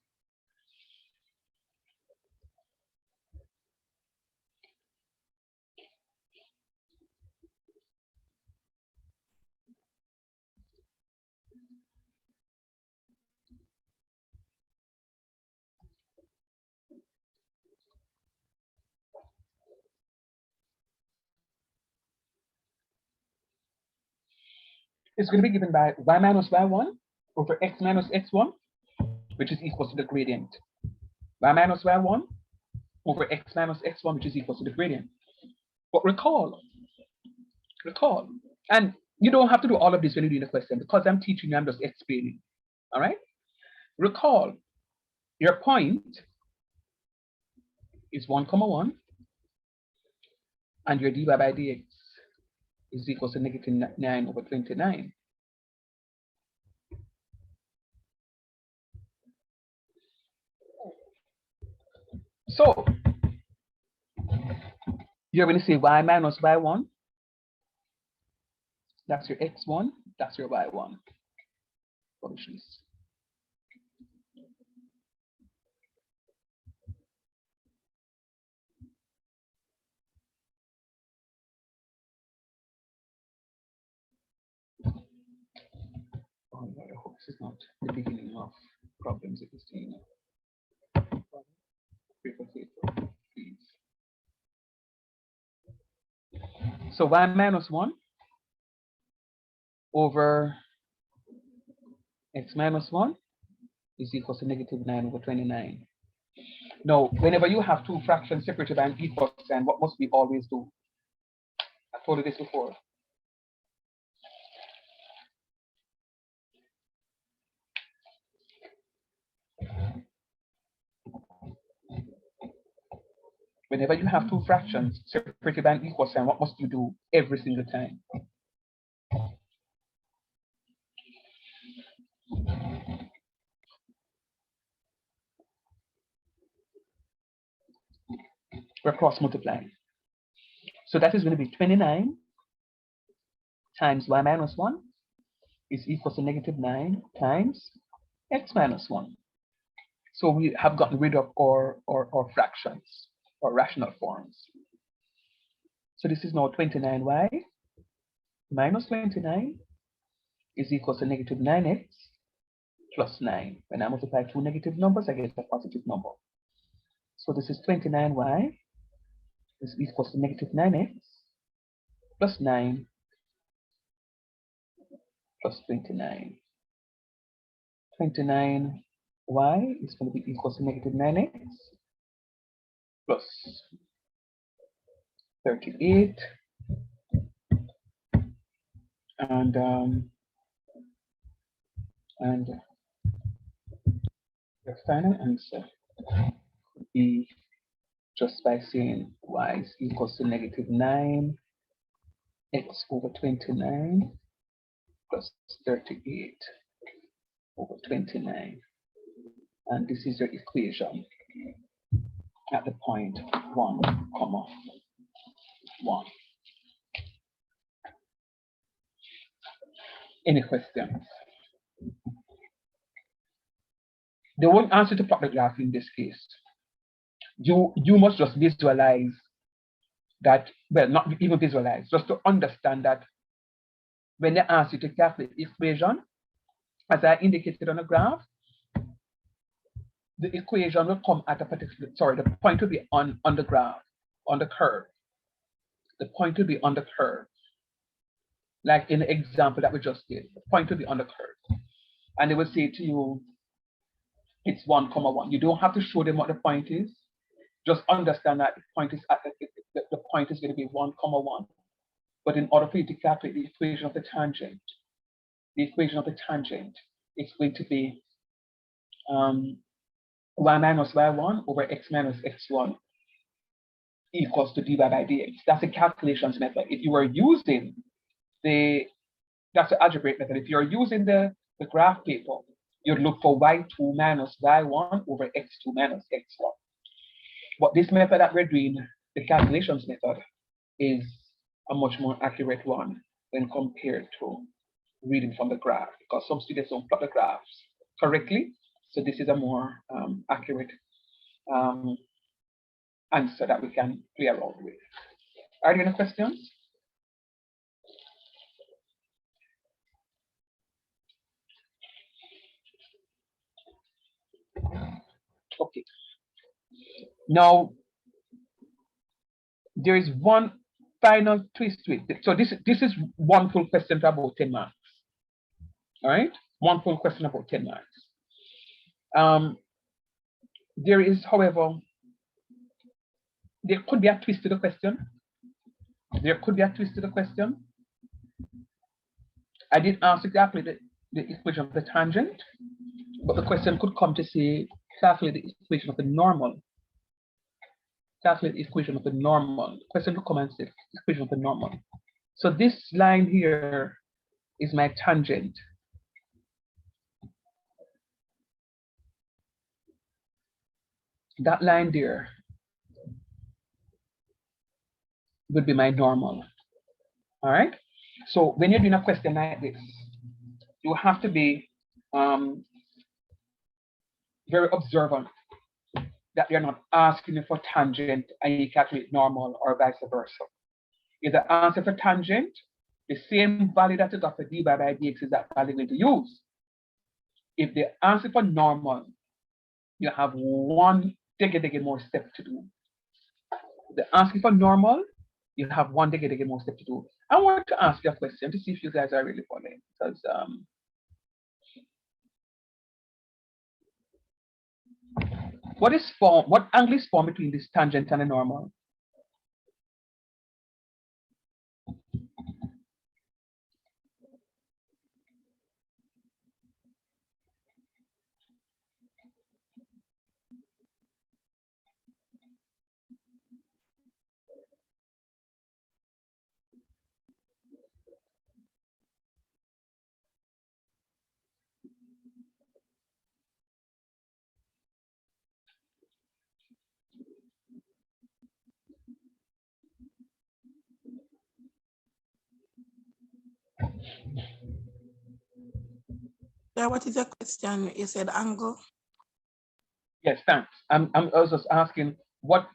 S1: It's going to be given by y minus y1 over x minus x1, which is equal to the gradient. Y minus y1 over x minus x1, which is equal to the gradient. But recall, and you don't have to do all of this when you're doing the question, because I'm teaching you, I'm just explaining. All right? Recall, your point is 1, 1, and your dy by dx is equal to negative 9 over 29. So you're going to say y minus y1. That's your x1. That's your y1. Publish this. Oh, no, I hope this is not the beginning of problems with this thing. Please. So y minus 1 over x minus 1 is equal to negative 9 over 29. Now, whenever you have two fractions separated by an equal sign, what must we always do? I told you this before. Whenever you have two fractions separated by an equal sign, what must you do every single time? We're cross multiplying. So that is going to be 29 times y minus 1 is equal to negative 9 times x minus 1. So we have gotten rid of our fractions or rational forms. So this is now 29y minus 29 is equal to negative 9x plus 9. When I multiply two negative numbers, I get a positive number. So this is 29y is equal to negative 9x plus 9 plus 29. 29y is going to be equal to negative 9x plus 38. And the final answer would be just by saying y is equal to negative 9x over 29 plus 38 over 29. And this is your equation at the point 1, 1. Any questions? They won't answer to plot the graph in this case. You must just visualize that, well, not even visualize, just to understand that when they ask you to calculate the equation, as I indicated on the graph, the equation will come at a particular, sorry, the point will be on the graph, on the curve. The point will be on the curve. Like in the example that we just did, the point will be on the curve. And they will say to you, it's 1, 1. You don't have to show them what the point is. Just understand that the point is the point is going to be 1, 1. But in order for you to calculate the equation of the tangent, it's going to be y minus y1 over x minus x1 equals to dy by dx. That's a calculations method. If you were using the That's the algebraic method. If you're using the graph paper, you'd look for y2 minus y1 over x2 minus x1. But this method that we're doing, the calculations method, is a much more accurate one when compared to reading from the graph, because some students don't plot the graphs correctly. So this is a more accurate answer that we can play around with. Are there any questions? Okay. Now, there is one final twist to it. So this is one full question for about 10 marks. All right? One full question about 10 marks. There is, however, there could be a twist to the question. There could be a twist to the question. I did ask to calculate the equation of the tangent, but the question could come to say, calculate the equation of the normal. Calculate the equation of the normal. The question could come and say, equation of the normal. So this line here is my tangent. That line there would be my normal. All right. So when you're doing a question like this, you have to be very observant that you're not asking you for tangent and you calculate normal or vice versa. If the answer for tangent, the same value that you got for dy by dx is that value you're going to use. If the answer for normal, you have one diggy more step to do. The answer for normal, you have one diggy more step to do. I want to ask you a question to see if you guys are really following, because what angle is formed between this tangent and the normal?
S4: Yeah, what is the question? You said angle?
S1: Yes, thanks. I was just asking what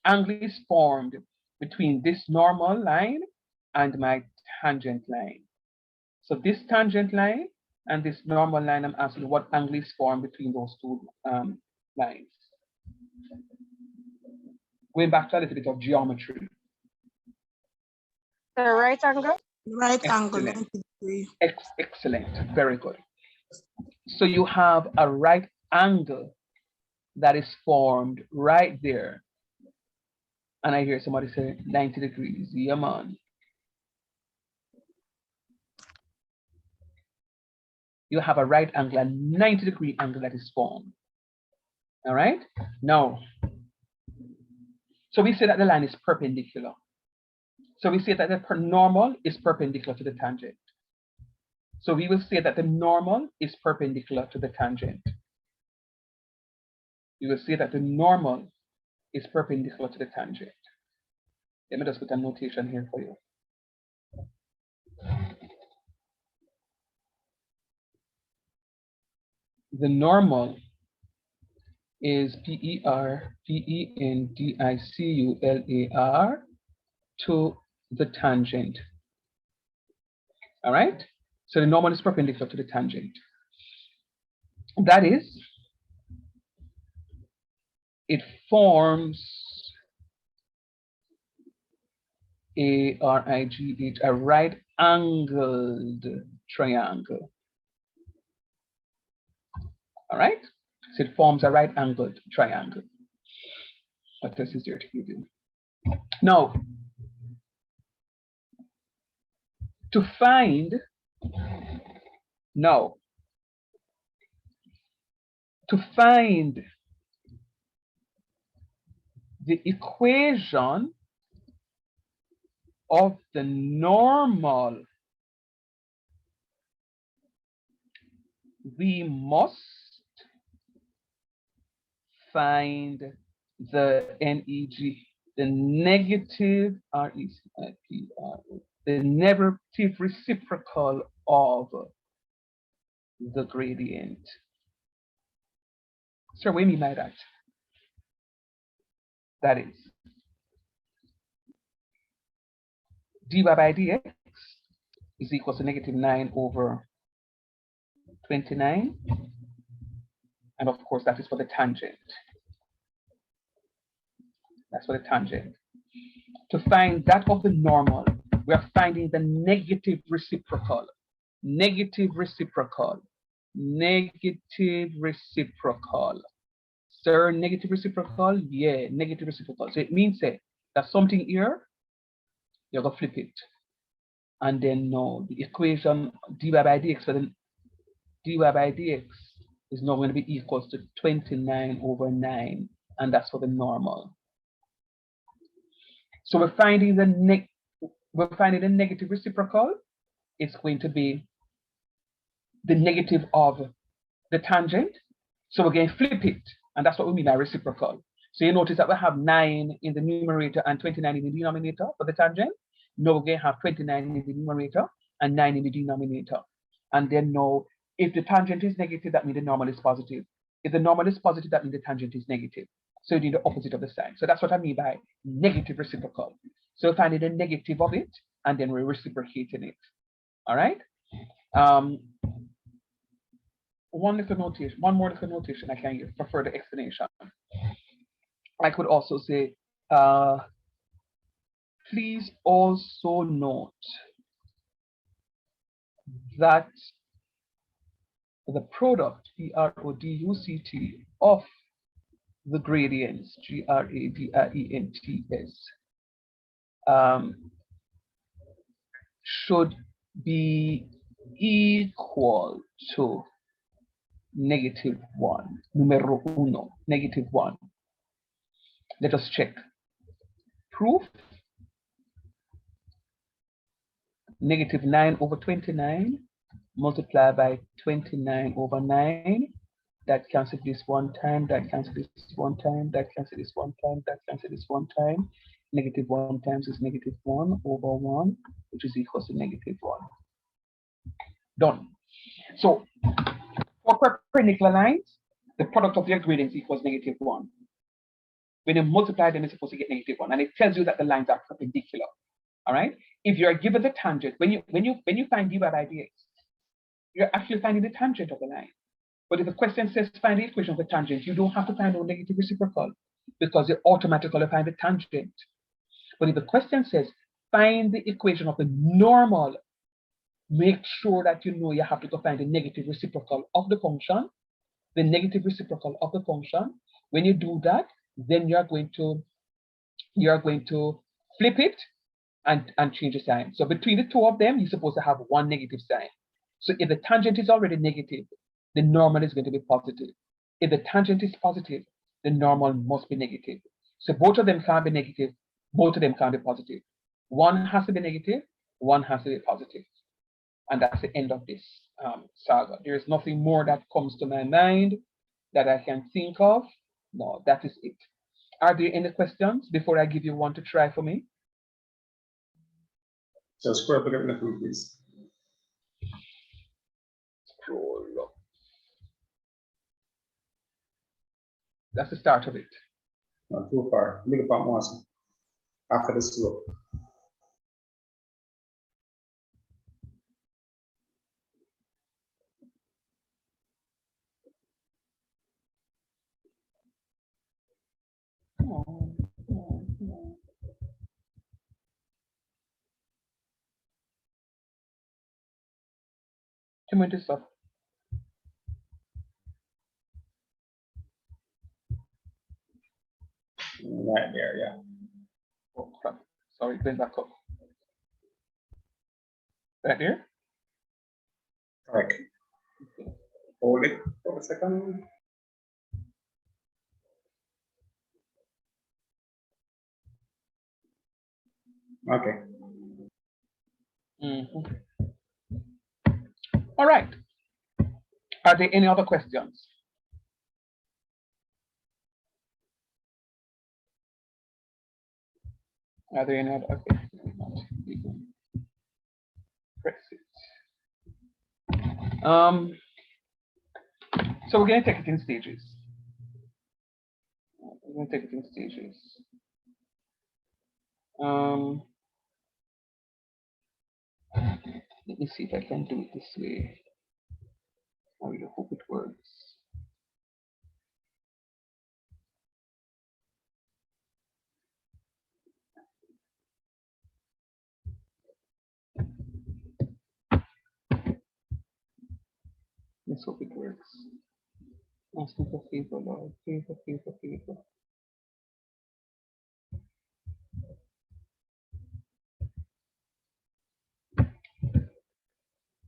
S1: angle is formed between this normal line and my tangent line. So this tangent line and this normal line, I'm asking what angle is formed between those two lines. Going back to a little bit of geometry.
S5: The right angle?
S4: Right angle,
S1: Excellent.
S4: 90 degree.
S1: Excellent, very good. So you have a right angle that is formed right there. And I hear somebody say 90 degrees, yeah man. You have a right angle, a 90-degree angle that is formed. All right, now, so we say that the line is perpendicular. So we say that the normal is perpendicular to the tangent. So we will say that the normal is perpendicular to the tangent. You will say that the normal is perpendicular to the tangent. Let me just put a notation here for you. The normal is perpendicular to the tangent. All right? So the normal is perpendicular to the tangent. That is, it forms a right angled triangle. All right? So it forms a right angled triangle. What this is there to give you. Now, to find the equation of the normal we must find the NEG, the negative the negative reciprocal of the gradient. So what do you mean by that? That is dy by dx is equal to negative 9 over 29. And of course, that is for the tangent. That's for the tangent. To find that of the normal, we are finding the negative reciprocal. Negative reciprocal. Negative reciprocal. Sir, negative reciprocal? Yeah, negative reciprocal. So it means that something here, you're going to flip it. And then no, the equation dy by dx for the dy by dx is now going to be equals to 29 over 9. And that's for the normal. So we're finding the negative reciprocal. It's going to be the negative of the tangent. So we're going to flip it. And that's what we mean by reciprocal. So you notice that we have 9 in the numerator and 29 in the denominator for the tangent. Now we're going to have 29 in the numerator and 9 in the denominator. And then now, if the tangent is negative, that means the normal is positive. If the normal is positive, that means the tangent is negative. So you need the opposite of the sign. So that's what I mean by negative reciprocal. So finding the negative of it, and then we're reciprocating it. All right. One more little notation I can use for further explanation. I could also say, please also note that the product, P-R-O-D-U-C-T, of the gradients, G-R-A-D-I-E-N-T-S, should be equal to -1, numero uno, -1. Let us check. Proof, -9 over 29 multiplied by 29 over 9. That cancels this one time, that cancels this one time, that cancels this one time, that cancels this one time. -1 times is -1 over 1, which is equal to -1. Done. So for perpendicular lines, the product of their gradients equals -1. When you multiply them, it's supposed to get -1, and it tells you that the lines are perpendicular. All right. If you're given the tangent, when you find dy by dx, you're actually finding the tangent of the line. But if the question says find the equation of the tangent, you don't have to find no negative reciprocal because you automatically find the tangent. But if the question says find the equation of the normal, make sure that you know you have to go find the negative reciprocal of the function. The negative reciprocal of the function. When you do that, then you're going to flip it and change the sign. So between the two of them, you're supposed to have one negative sign. So if the tangent is already negative, the normal is going to be positive. If the tangent is positive, the normal must be negative. So both of them can't be negative, both of them can't be positive. One has to be negative, one has to be positive. And that's the end of this saga. There is nothing more that comes to my mind that I can think of. No, that is it. Are there any questions before I give you one to try for me?
S5: So scroll up again, please.
S1: Scroll up. That's the start of it.
S5: Not too far. Look up once after the slope.
S1: Come on, this up.
S5: Right there, yeah.
S1: Oh, crap. Sorry, going back up. Right there?
S5: Correct. Hold it for a second. Okay.
S1: All right. Are there any other questions? Are there any other? Okay. Press it. So we're going to take it in stages. We're going to take it in stages. Let me see if I can do it this way. I really hope it works. Let's hope it works. Asking for favor, Lord. Favor, favor, favor.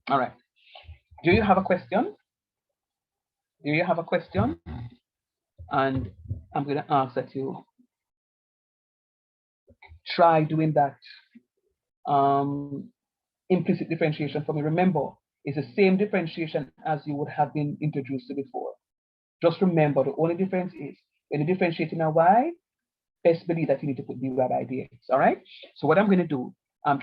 S1: All right. Do you have a question? Do you have a question? And I'm going to ask that you try doing that implicit differentiation for me. Remember, it's the same differentiation as you would have been introduced to before. Just remember, the only difference is when you're differentiating a y, best believe that you need to put dy by dx. All right. So what I'm going to do,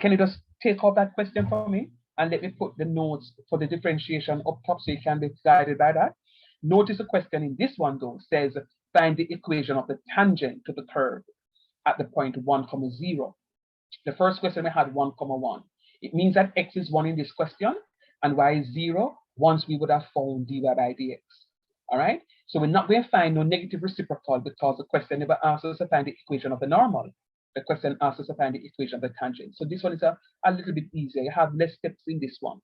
S1: can you just take off that question for me and let me put the notes for the differentiation up top so you can be guided by that. Notice the question in this one though says find the equation of the tangent to the curve at the point 1, 0. The first question we had 1, 1. It means that x is 1 in this question and y is 0 once we would have found dy by dx. All right. So we're not going to find no negative reciprocal because the question never asks us to find the equation of the normal. The question asks us to find the equation of the tangent. So this one is a little bit easier. You have less steps in this one.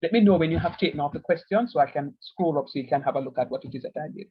S1: Let me know when you have taken off the question so I can scroll up so you can have a look at what it is that I did.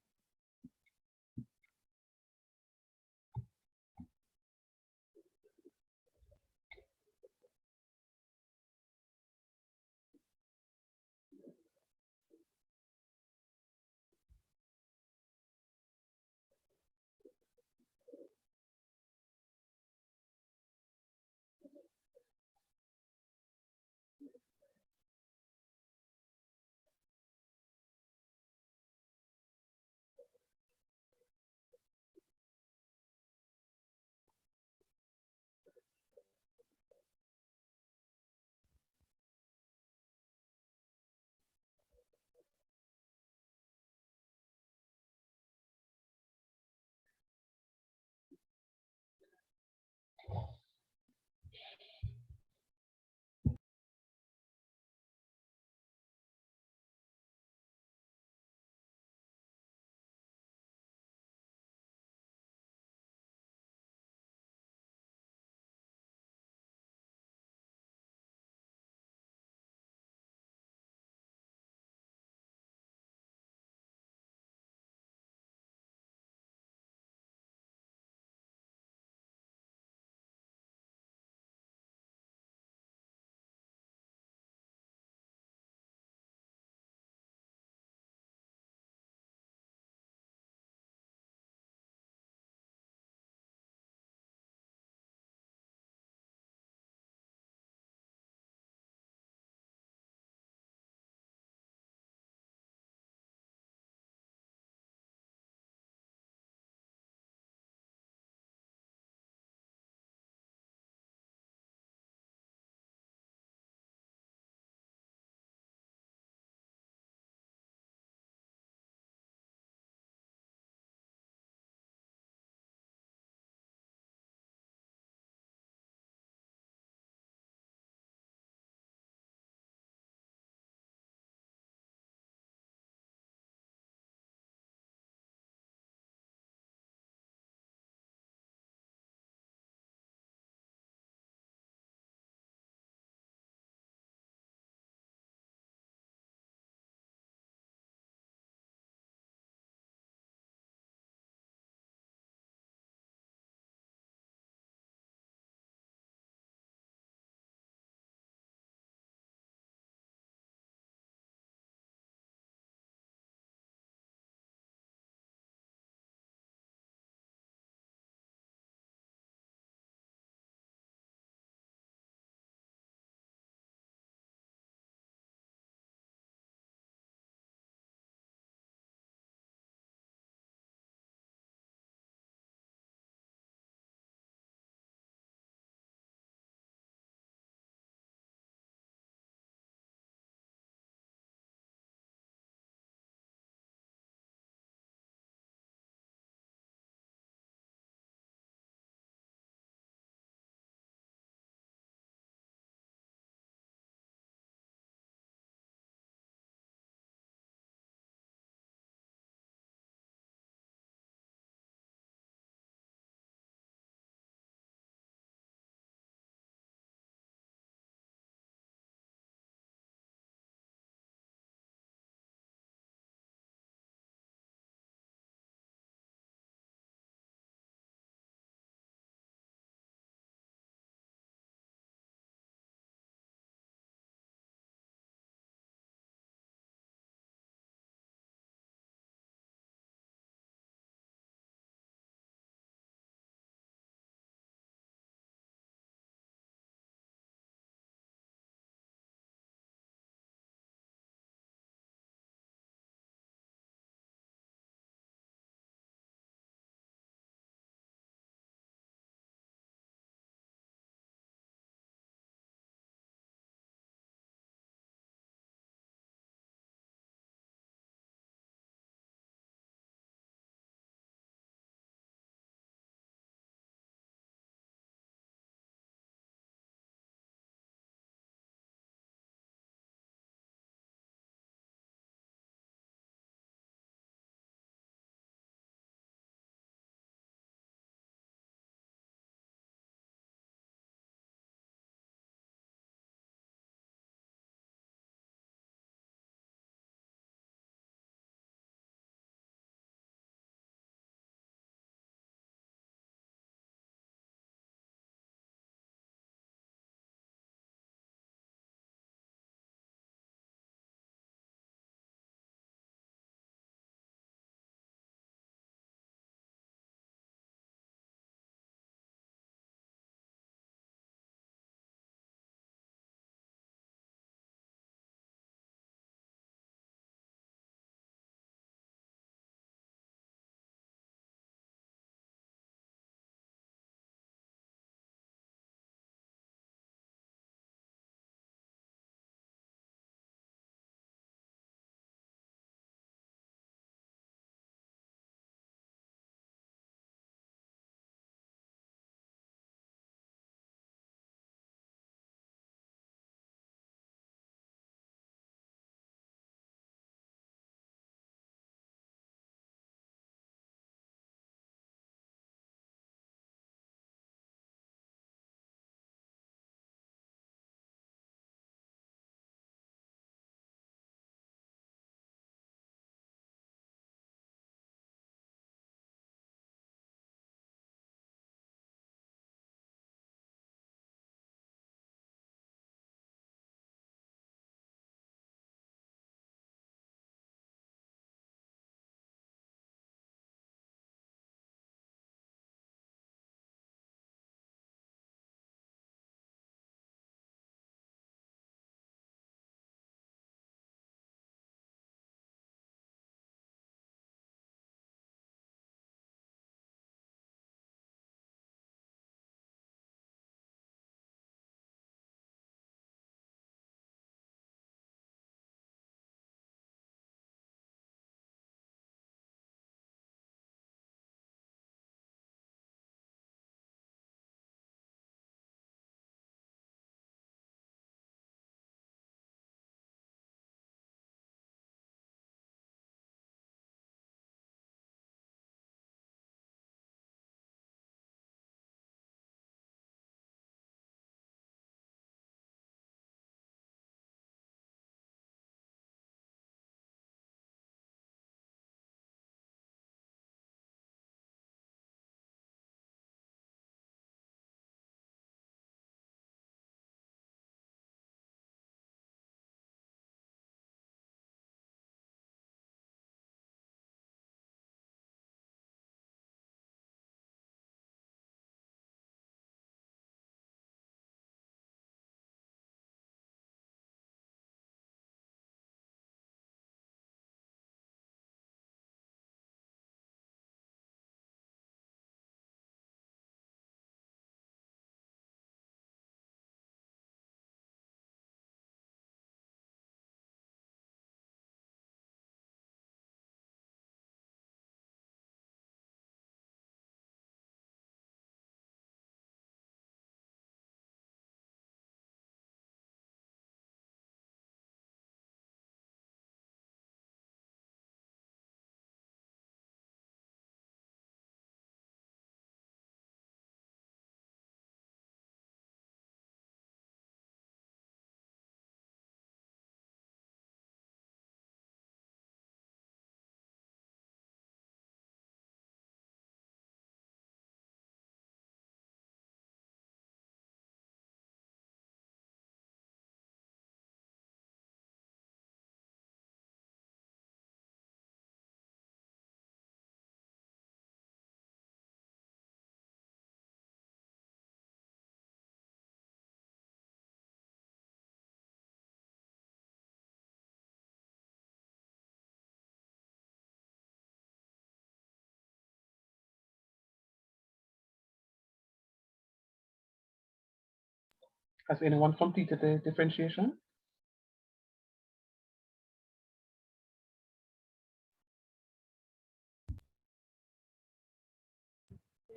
S1: Has anyone completed the differentiation?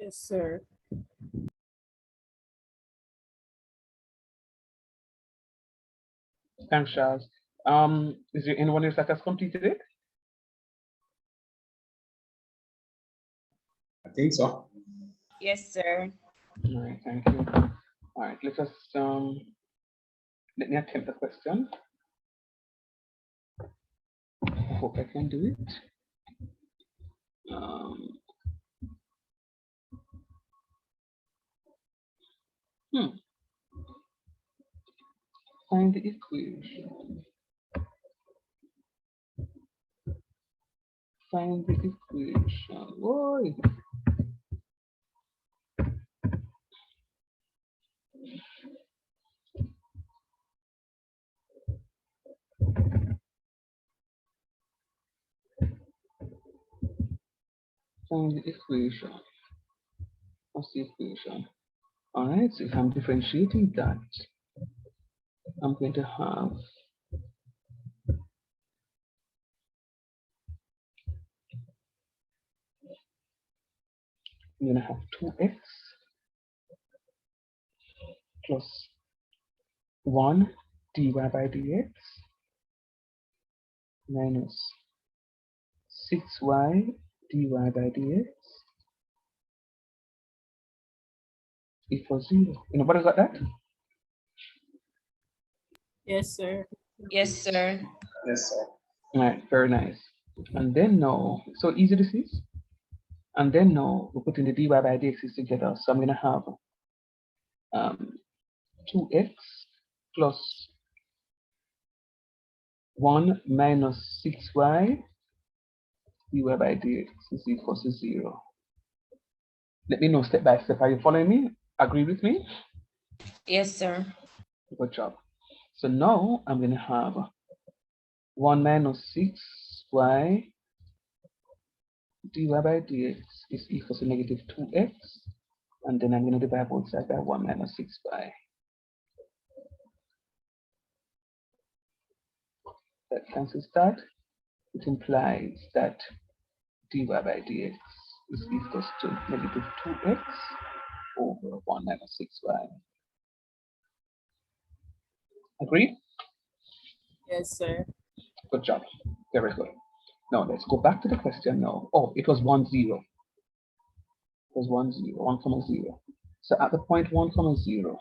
S2: Yes, sir.
S1: Thanks, Charles. Is there anyone else that has completed it?
S5: I think so.
S6: Yes, sir.
S1: All right, thank you. All right, let us let me attempt the question. I hope I can do it. Find the equation. Find the equation. Why? Find the equation. What's the equation? All right, so if I'm differentiating that, I'm going to have I'm going to have 2x plus 1 dy by dx minus 6y dy by dx equals 0. Anybody got that?
S2: Yes, sir.
S6: Yes, sir.
S5: Yes, sir.
S1: All right, very nice. And then now, so easy this is. And then now we're putting the dy by dx together. So I'm going to have 2x plus 1 minus 6y dy by dx is equals to 0. Let me know step by step. Are you following me? Agree with me?
S6: Yes, sir.
S1: Good job. So now I'm going to have 1 minus 6y dy by dx is equals to negative 2x. And then I'm going to divide both sides by 1 minus 6y. That cancels that. It implies that dy by dx is equals to negative 2x over 1 minus 6y. Agreed?
S2: Yes, sir.
S1: Good job. Very good. Now let's go back to the question now. Oh, it was 1, 0. It was 1, 0, 1 comma 0. So at the point 1 comma 0.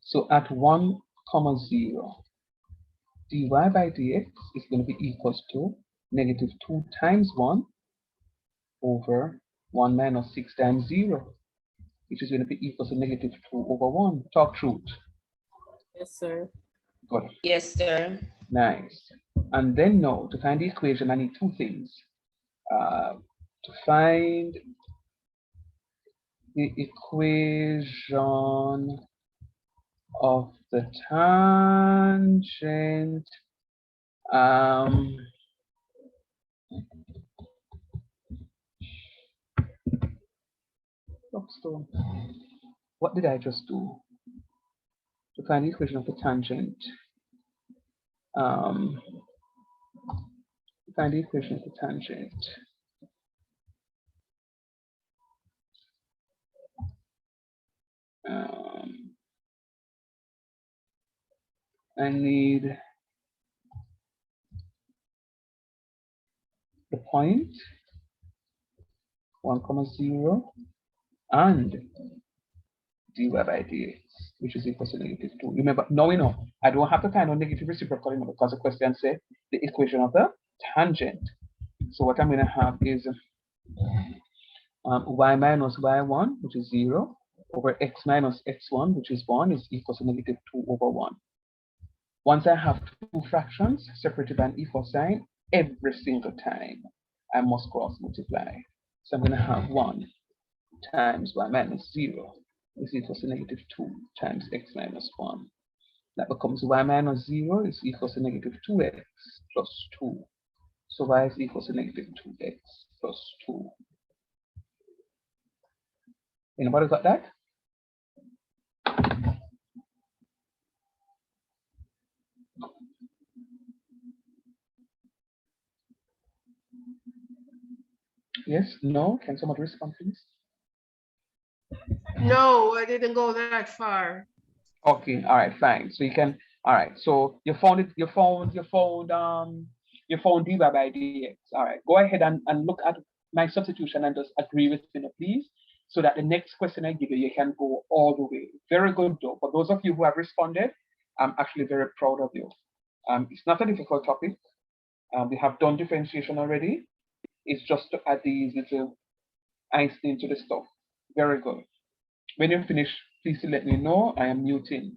S1: So at 1 comma 0, dy by dx is going to be equals to negative 2 times 1 over 1 minus 6 times 0, which is going to be equal to negative 2 over 1. Talk truth.
S2: Yes, sir.
S1: Good.
S6: Yes, sir.
S1: Nice. And then now, to find the equation, I need two things. To find the equation of the tangent what did I just do? To find the equation of the tangent. To find the equation of the tangent. I need the point 1 comma 0 and dy by dx, which is equal to negative 2. Remember, now we know I don't have to find a negative reciprocal anymore because the question said the equation of the tangent. So what I'm going to have is y minus y1, which is 0, over x minus x1, which is 1, is equal to negative 2 over 1. Once I have two fractions separated by an equal sign, every single time I must cross multiply. So I'm going to have 1 times y minus 0 is equal to negative 2 times x minus 1. That becomes y minus 0 is equal to negative 2x plus 2. So y is equal to negative 2x plus 2. Anybody got that? Yes? No? Can somebody respond, please?
S7: No, I didn't go that far.
S1: Okay, all right, fine. So you can, all right. So you found it, you found dy by dx. All right, go ahead and look at my substitution and just agree with me, please, so that the next question I give you, you can go all the way. Very good, though. For those of you who have responded, I'm actually very proud of you. It's not a difficult topic. We have done differentiation already. It's just to add these little Einstein to the stuff. Very good. When you finish, please let me know. I am muting.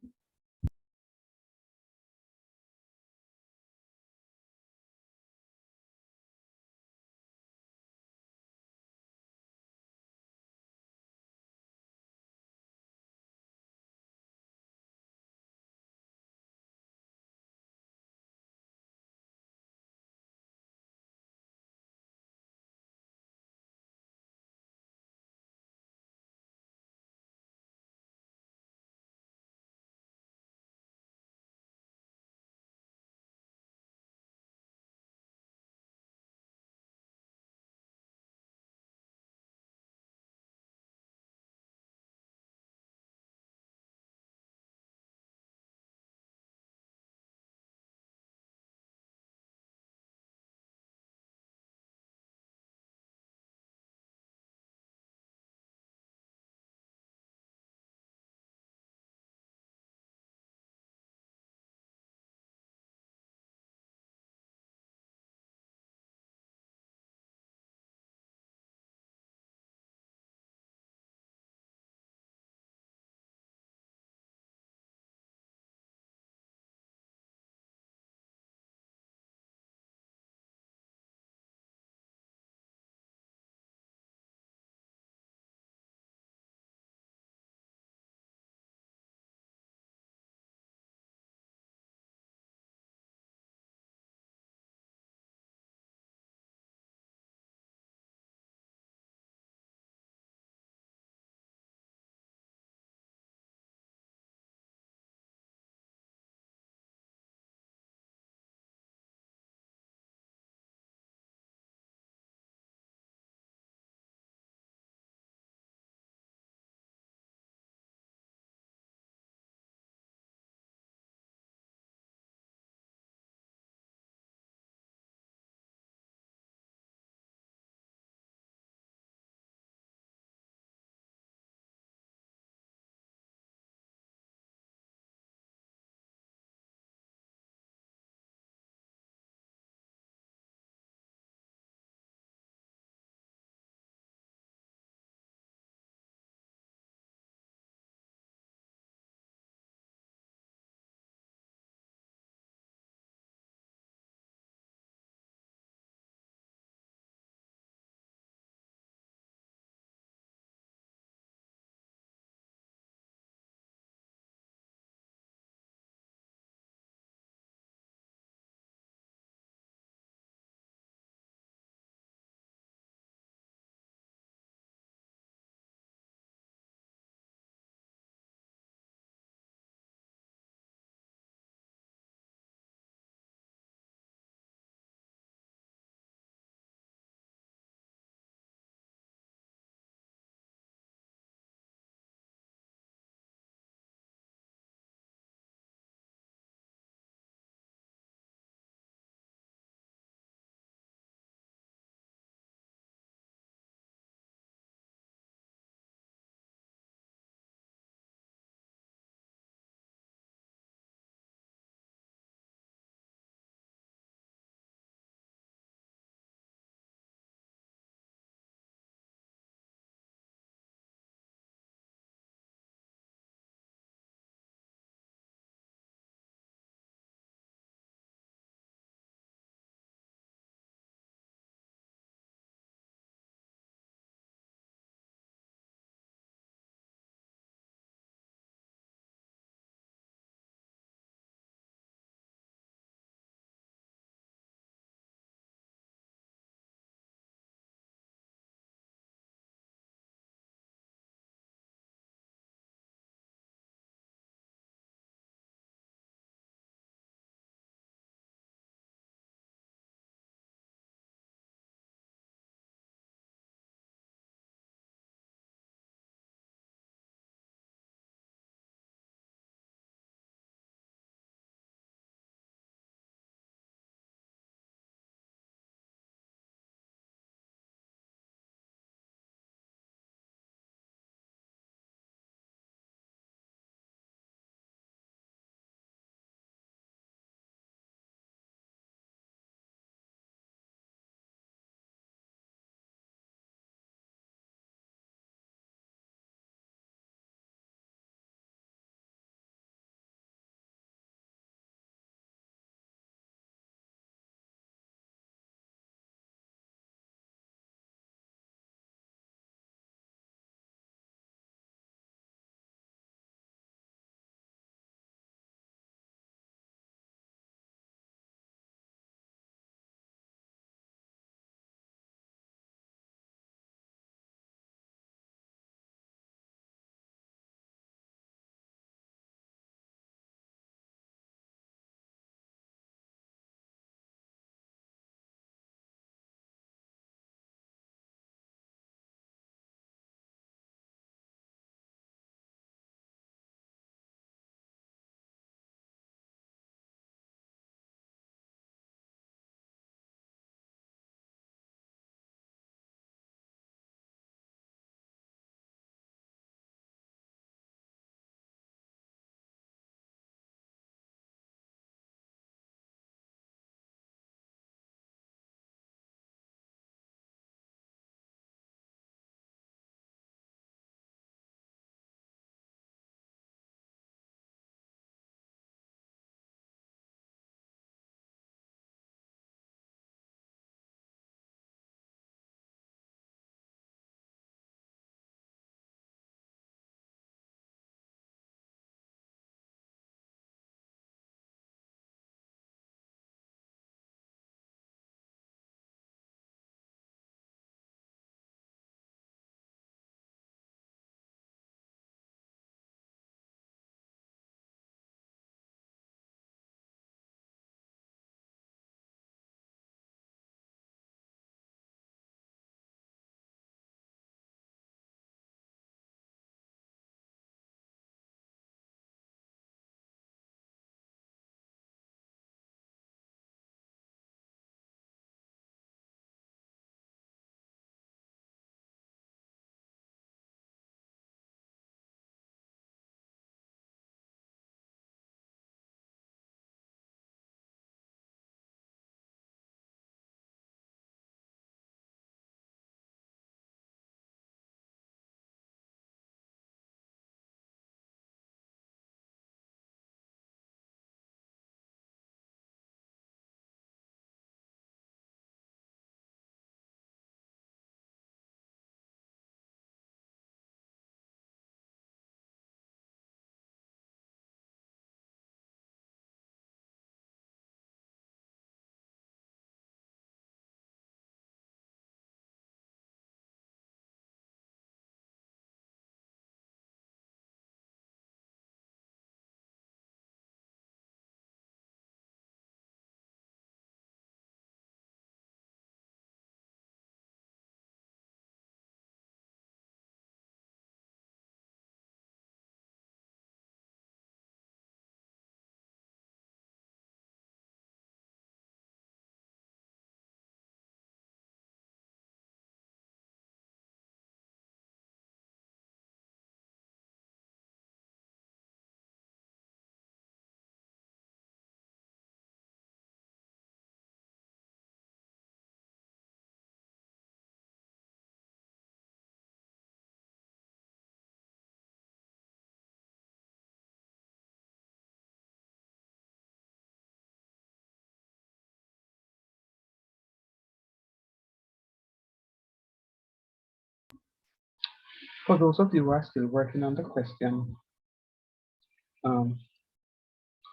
S1: For those of you who are still working on the question,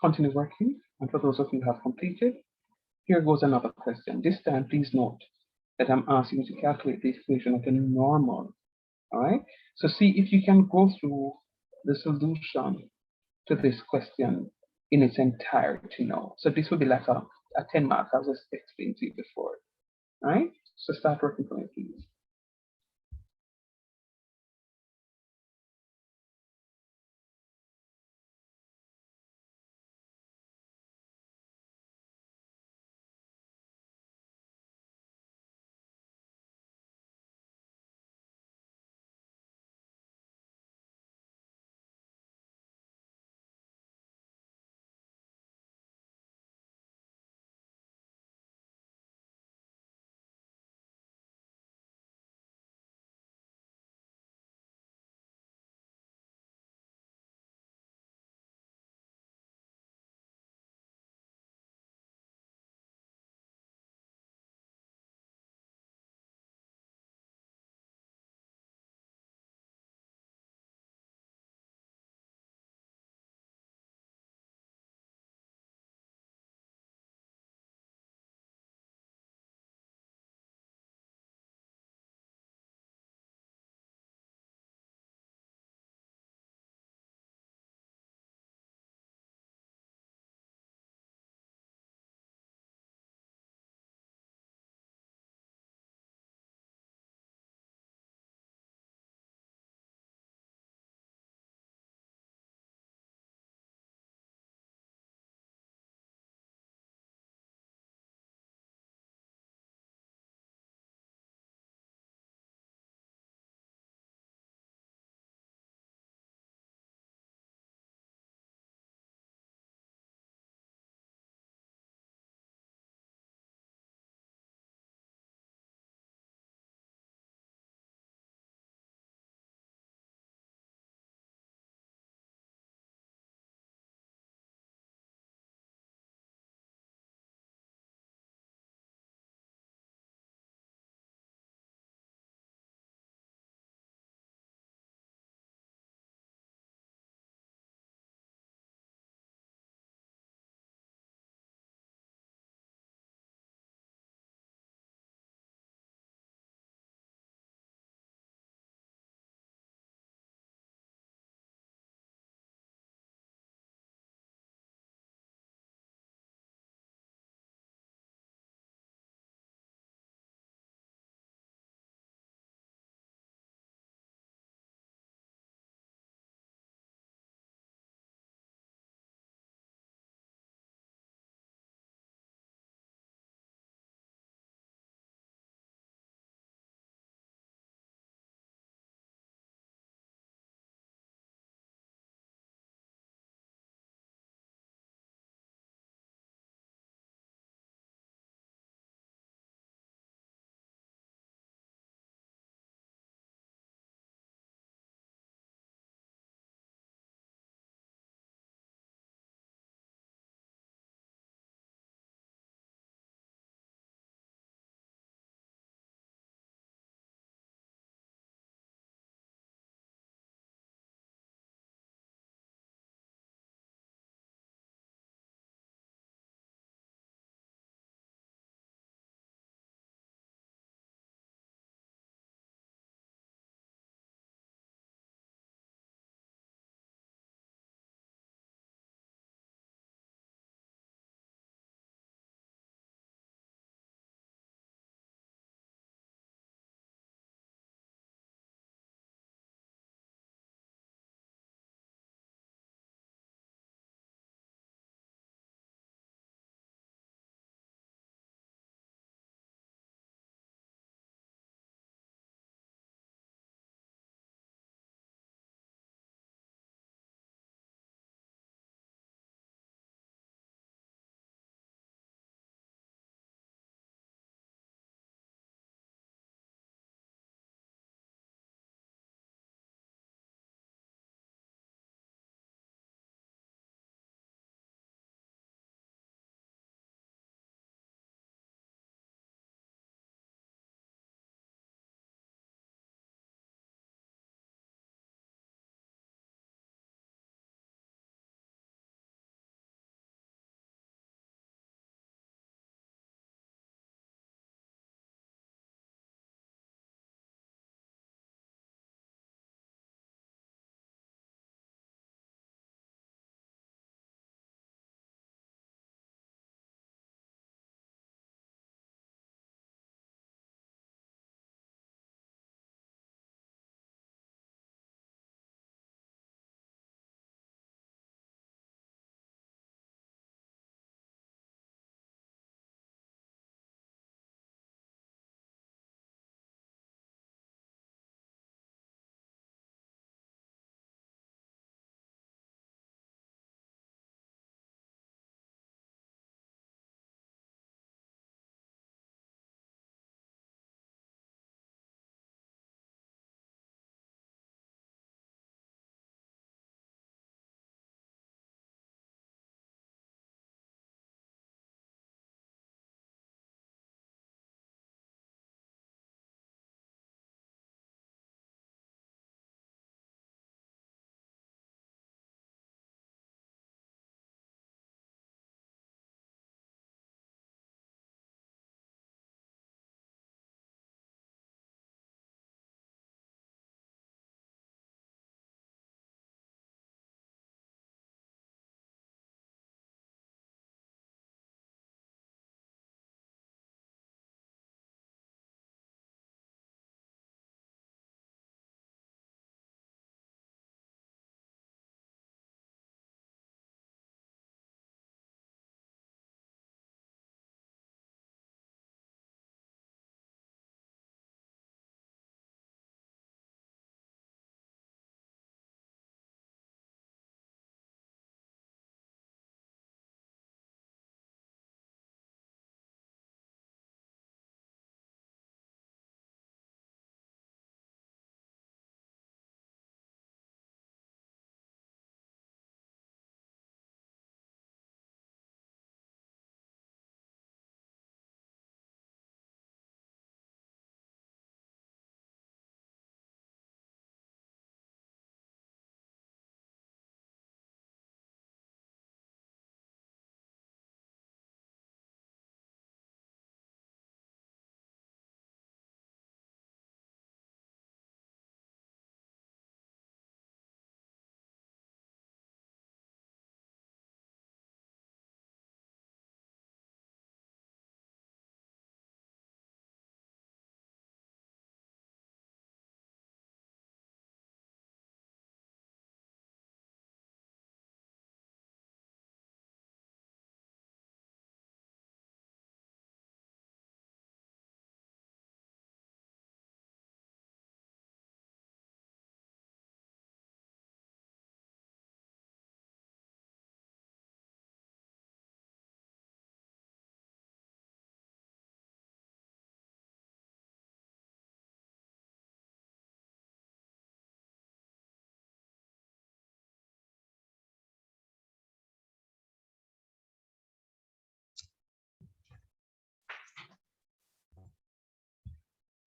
S1: continue working. And for those of you who have completed, here goes another question. This time, please note that I'm asking you to calculate the equation of a normal. All right. So see if you can go through the solution to this question in its entirety now. So this will be like a 10 mark, as I explained to you before. All right. So start working for me, please.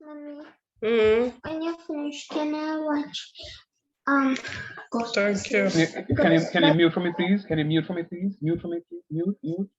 S8: Mommy,
S7: Mm,
S8: when you finish, can I watch Ghost
S7: thank you.
S5: Can you mute for me, please? Can you mute for me, please? Mute for me, please. Mute.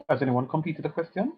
S5: Has anyone completed the question?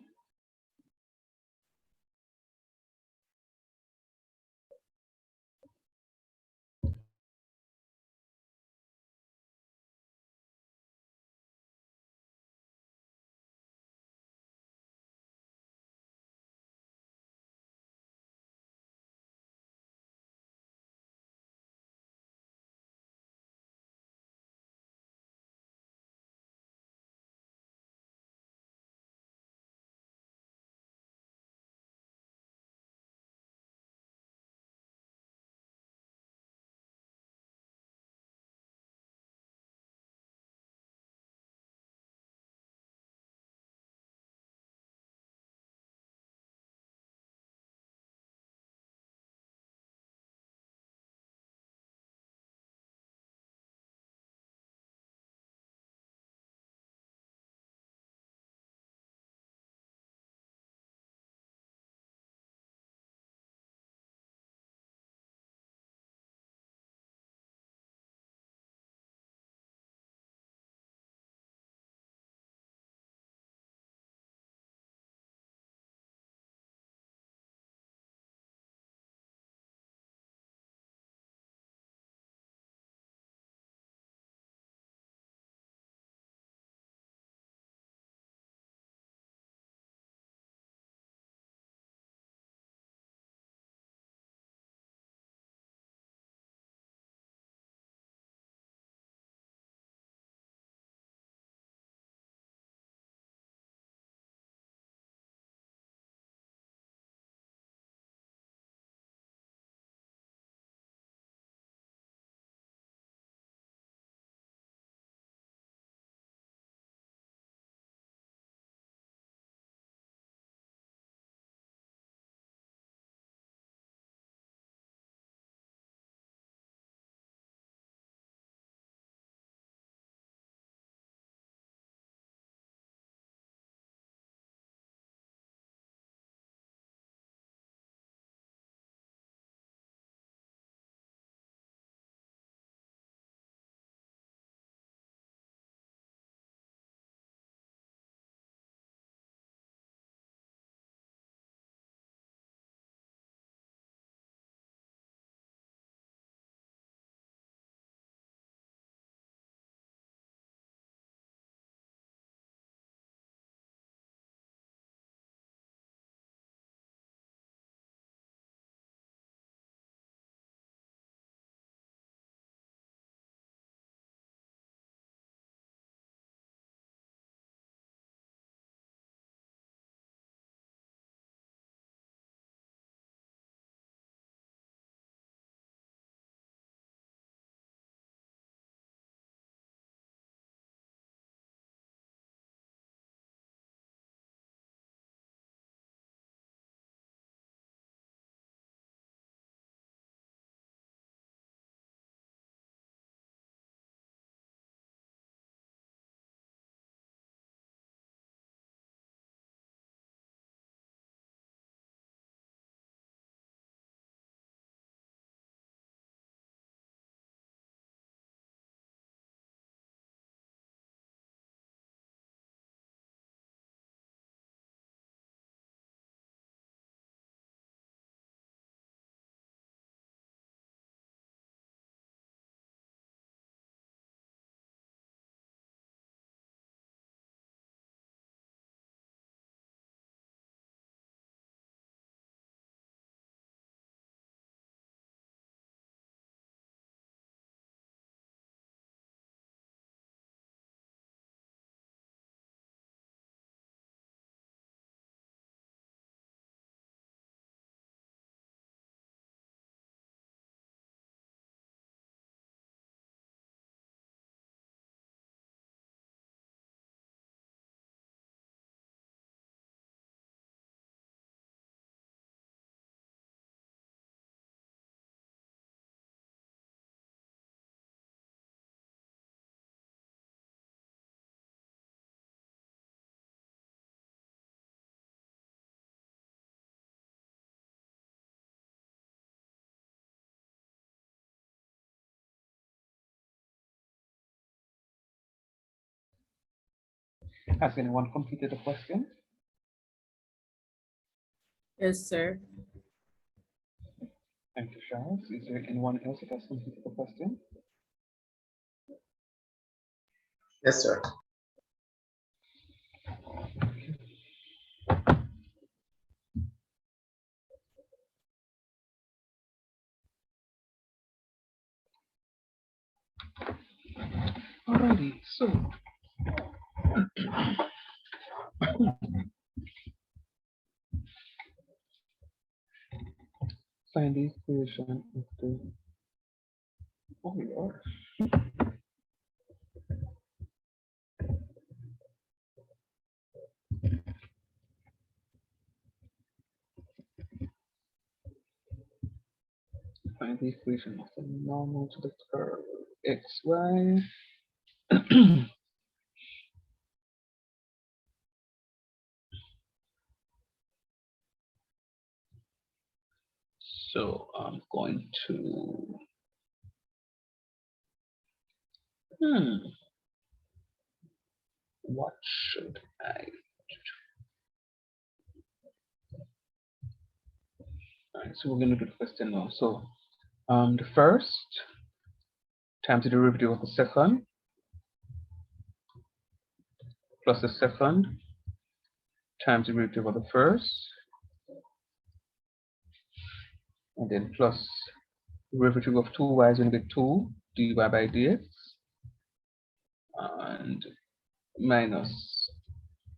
S5: Has anyone completed the question?
S2: Yes, sir.
S5: Thank you, Charles. Is there anyone else that has completed the question?
S3: Yes, sir.
S5: Alrighty, so find the equation of the find the equation of the normal to the curve xy. So I'm going to what should I do? All right, so we're going to do the question now. So the first times the derivative of the second plus the second times the derivative of the first, and then plus derivative of 2y is going to be 2 dy by dx, and minus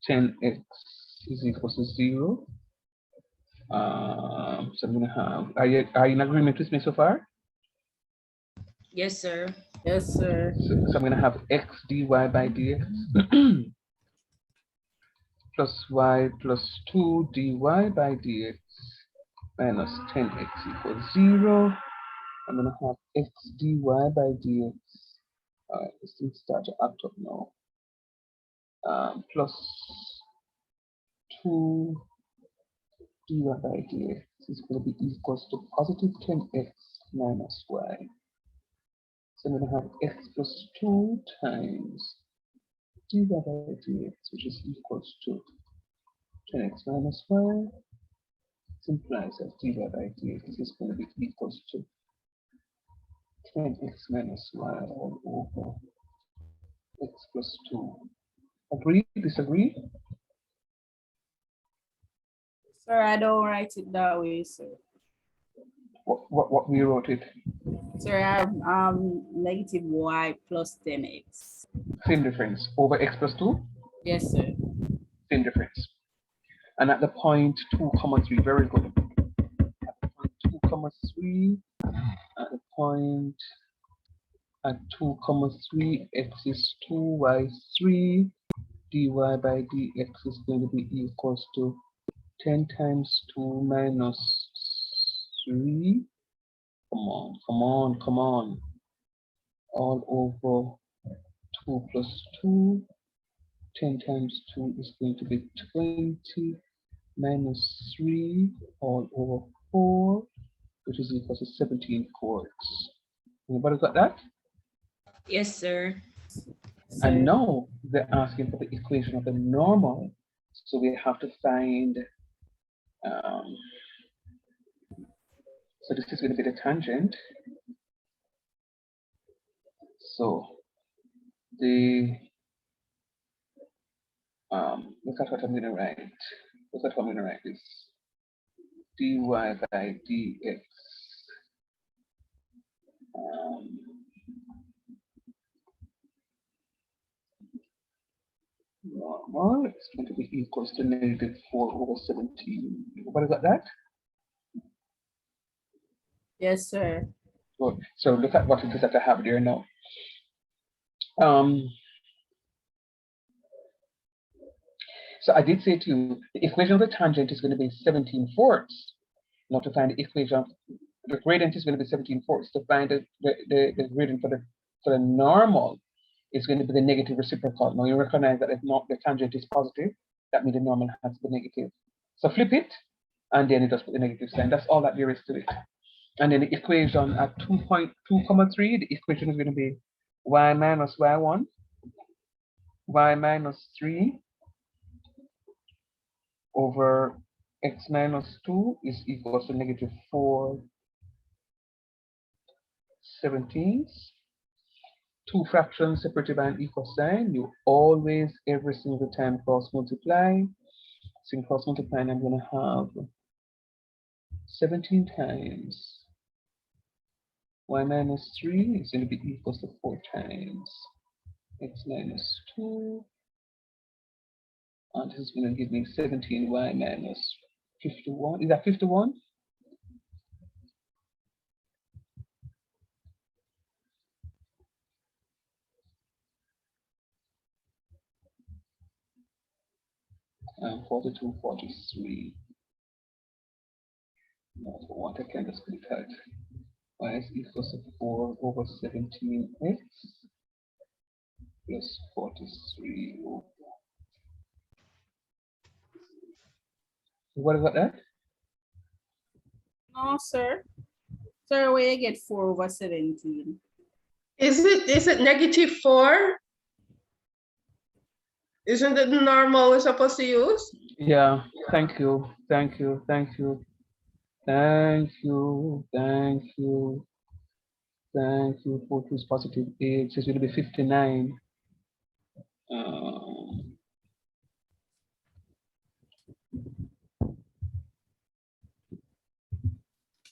S5: 10x is equal to 0. So I'm going to have, are you in agreement with me so far?
S6: Yes, sir.
S2: Yes, sir.
S5: So I'm going to have x dy by dx plus y plus 2 dy by dx minus 10x equals 0. I'm going to have x dy by dx. All right, this thing start to act up now. Plus 2 dy by dx is going to be equals to positive 10x minus y. So I'm going to have x plus 2 times dy by dx, which is equals to 10x minus y. This implies that dy by dx is going to be equals to 10x minus y all over x plus 2. Agree? Disagree?
S2: Sir, I don't write it that way, sir.
S5: What we wrote it?
S2: Sir, I have negative y plus 10x.
S5: Same difference. Over x plus 2?
S2: Yes, sir.
S5: Same difference. And at the point 2, 3, very good. At the point 2, 3, at the point at 2, 3, x is 2, y is 3, dy by dx is going to be equals to 10 times 2 minus 3. Come on. All over 2 plus 2. 10 times 2 is going to be 20 minus 3 all over 4, which is equal to 17 fourths. Anybody got that?
S6: Yes, sir.
S5: And now they're asking for the equation of the normal. So we have to find, so this is going to be the tangent. So the, look at what I'm going to write. Look at what I'm going to write this. Dy by dx. Normal is going to be equals to negative 4 over 17. Everybody got that?
S2: Yes, sir.
S5: Good. So look at what it is that I have there now. So I did say to you, the equation of the tangent is going to be 17 fourths. Now to find the equation, the gradient is going to be 17 fourths. To find the gradient for the normal is going to be the negative reciprocal. Now you recognize that if not the tangent is positive, that means the normal has to be negative. So flip it, and then you just put the negative sign. That's all that there is to it. And then the equation at 2.2, 3, the equation is going to be y minus y1 y minus 3 over x minus 2 is equal to negative 4/17. Two fractions separated by an equal sign. You always, every single time, cross multiply. So in cross multiplying, I'm going to have 17 times y minus 3 is going to be equal to 4 times x minus 2. And this is going to give me 17y minus 51. Is that 51? And 42, 43. That's what I can just click out. Y is equal to 4 over 17x plus 43 over. What about that?
S2: No, sir. Sir, where you get 4 over 17?
S7: Is it negative 4? Isn't it the normal we're supposed to use?
S5: Yeah, thank you, thank you, thank you, thank you, thank you, thank you. 4 is positive 8, so it's going to be 59.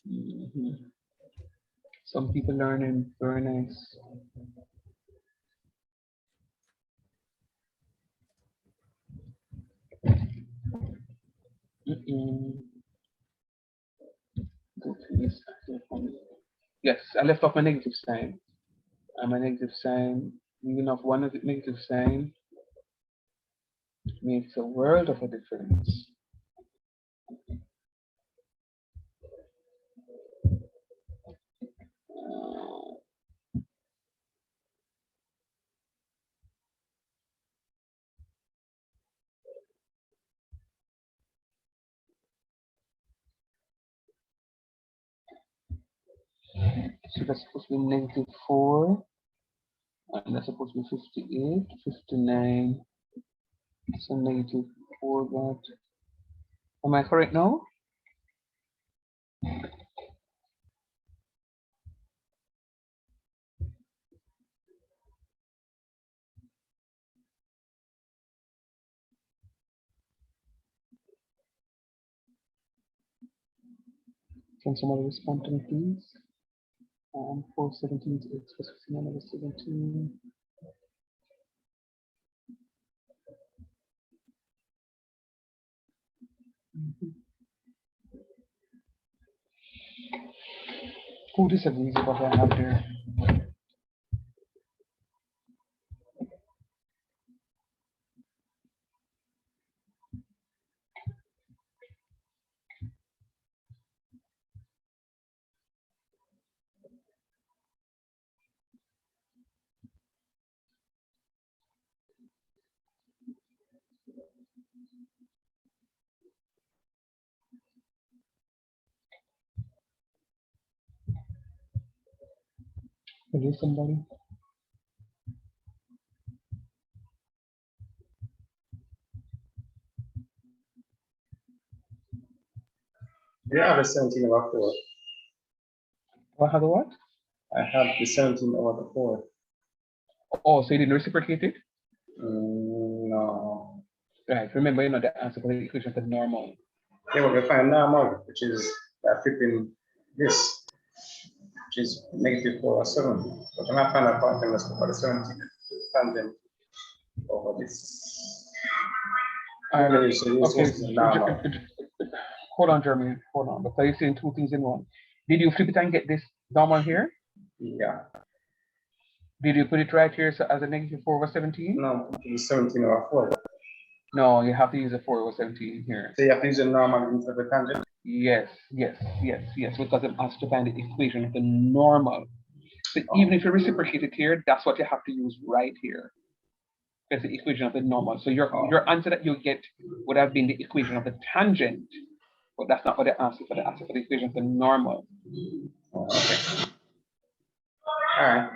S5: Mhm. Some people learning, very nice. Go to this. Yes, I left off my negative sign. And my negative sign, even off one of the negative sign, makes a world of a difference. So that's supposed to be negative 4, and that's supposed to be 58, 59. So negative 4 that. Am I correct now? Can somebody respond to me, please? 417 to x plus 59 over 17. Who disagrees with what I have there? Is there somebody?
S9: Yeah, I have the 17 over 4.
S5: What have the what?
S9: I have the 17 over the 4.
S5: Oh, so you didn't reciprocate it?
S9: No.
S5: Right. Remember, you know the answer for the equation for normal.
S9: Yeah, we're going to find normal, which is flipping this, which is negative 4 over 7. But I'm not finding a point for the 17 tangent over this.
S5: Okay.
S9: Normal.
S5: Hold on, Jeremy. Hold on. Because you're saying two things in one. Did you flip it and get this normal here?
S9: Yeah.
S5: Did you put it right here so as a negative 4 over 17?
S9: No, it's 17 over 4.
S5: No, you have to use a 4 over 17 here.
S9: So you have to use a normal instead of a tangent?
S5: Yes, because it has to find the equation of the normal. So even if you reciprocate it here, that's what you have to use right here. That's the equation of the normal. So your answer that you get would have been the equation of the tangent, but that's not what they asked you for. They asked you for the equation of the normal.
S9: Okay. All right.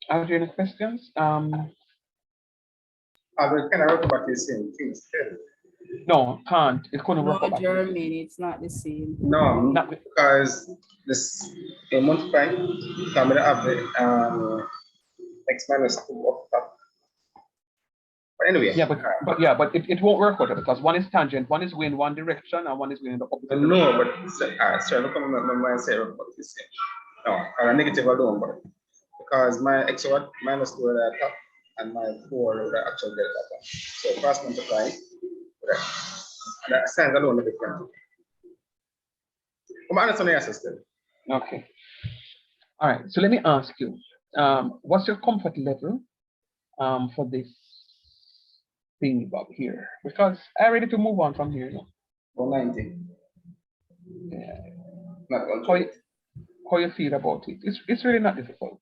S5: Are there any questions?
S9: I will kind of work about the same things still.
S5: No, can't. It couldn't
S2: No,
S5: work out.
S2: German, it's not the same.
S9: No,
S5: Not-
S9: because this a multiply can have the x minus 2 up top. But anyway.
S5: Yeah, but it won't work out because one is tangent, one is going one direction, and one is going in the opposite direction.
S9: No, but sorry, look at my mind say what you say. No, negative alone, but because my x over minus 2 at the top and my 4 would actually get that one. So cross multiply, right? And that signs alone are different. I'm understanding your system.
S5: Okay. All right. So let me ask you, what's your comfort level for this thing about here? Because I'm ready to move on from here now.
S9: 190.
S5: Yeah.
S9: Not 120.
S5: How you feel about it? It's really not difficult.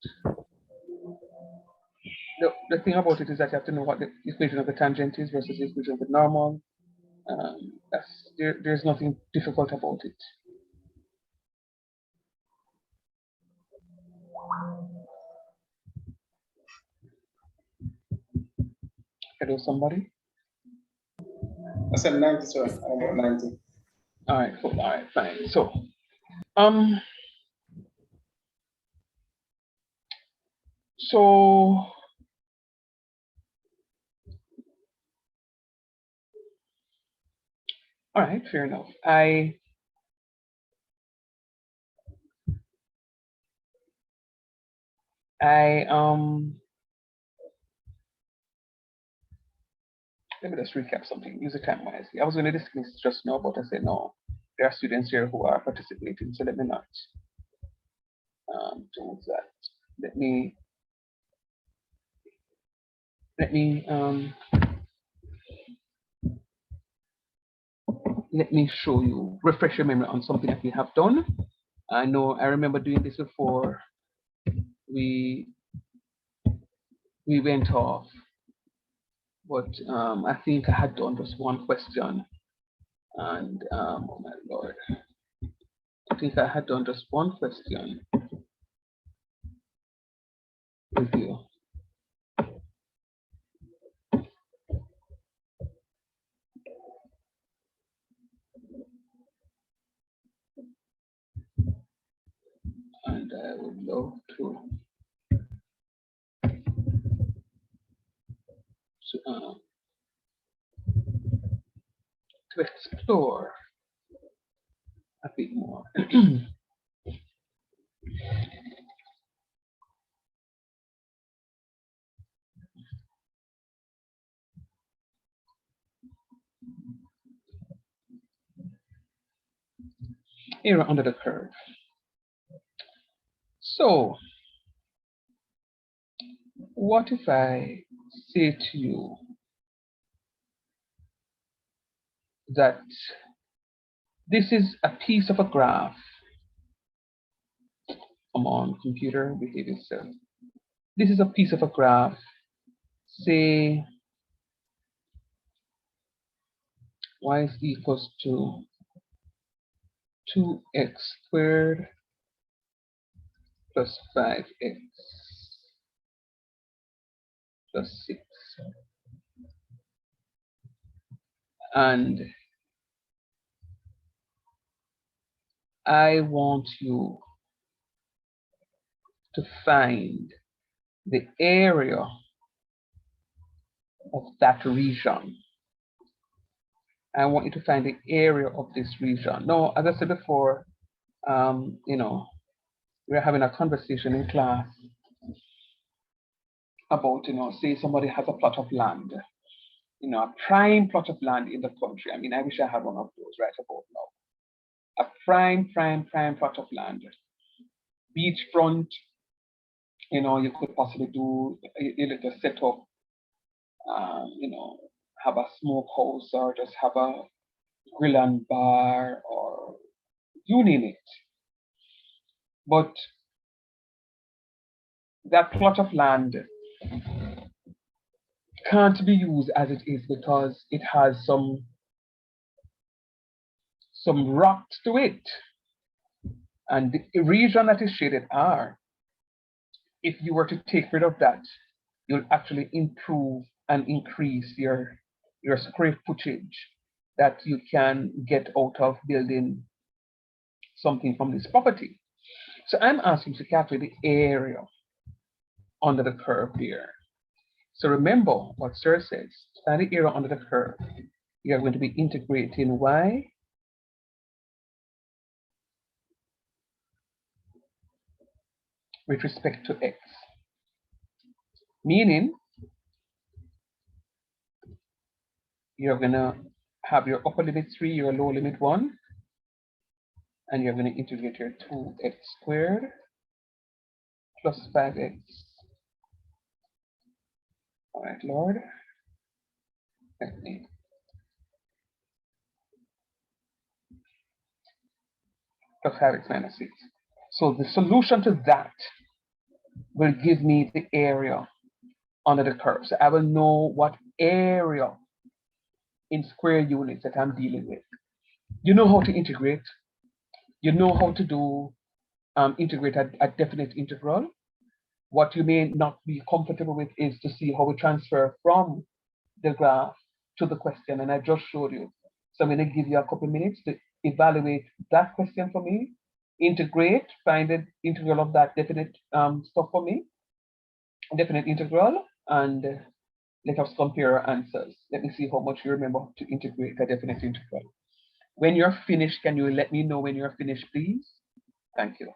S5: The thing about it is that you have to know what the equation of the tangent is versus the equation of the normal. There's nothing difficult about it. Hello, somebody?
S9: I said 90, sir. I'm about 90.
S5: All right, cool. All right, fine. So, all right, fair enough. Let me just recap something. Use the time wisely. I was going to discuss just now, but I said no. There are students here who are participating, so let me not do that. Let me show you, refresh your memory on something that we have done. I remember doing this before we went off, but I think I had done just one question, and oh my Lord, I think I had done just one question with you. And I would love to explore a bit more. Here under the curve. So, what if I say to you that this is a piece of a graph? Come on, computer, behave yourself. This is a piece of a graph. Say y is equals to 2x squared plus 5x plus 6. And I want you to find the area of that region. I want you to find the area of this region. Now, as I said before, we're having a conversation in class about, say somebody has a plot of land, a prime plot of land in the country. I mean, I wish I had one of those right about now. A prime plot of land. Beachfront, you could possibly do a little setup, have a smokehouse or just have a grill and bar or you name it. But that plot of land can't be used as it is because it has some rocks to it. And the region that is shaded R if you were to take rid of that, you'll actually improve and increase your square footage that you can get out of building something from this property. So I'm asking to calculate the area under the curve there. So remember what Sir says, find the area under the curve. You're going to be integrating y with respect to x. Meaning, you're going to have your upper limit 3, your lower limit 1, and you're going to integrate your 2x squared plus 5x. All right, Lord. Let me. Plus 5x minus 6. So the solution to that will give me the area under the curve. So I will know what area in square units that I'm dealing with. You know how to integrate. You know how to do integrate a definite integral. What you may not be comfortable with is to see how we transfer from the graph to the question, and I just showed you. So I'm going to give you a couple minutes to evaluate that question for me, integrate, find the integral of that definite stuff for me, definite integral, and let us compare our answers. Let me see how much you remember to integrate a definite integral. When you're finished, can you let me know when you're finished, please? Thank you.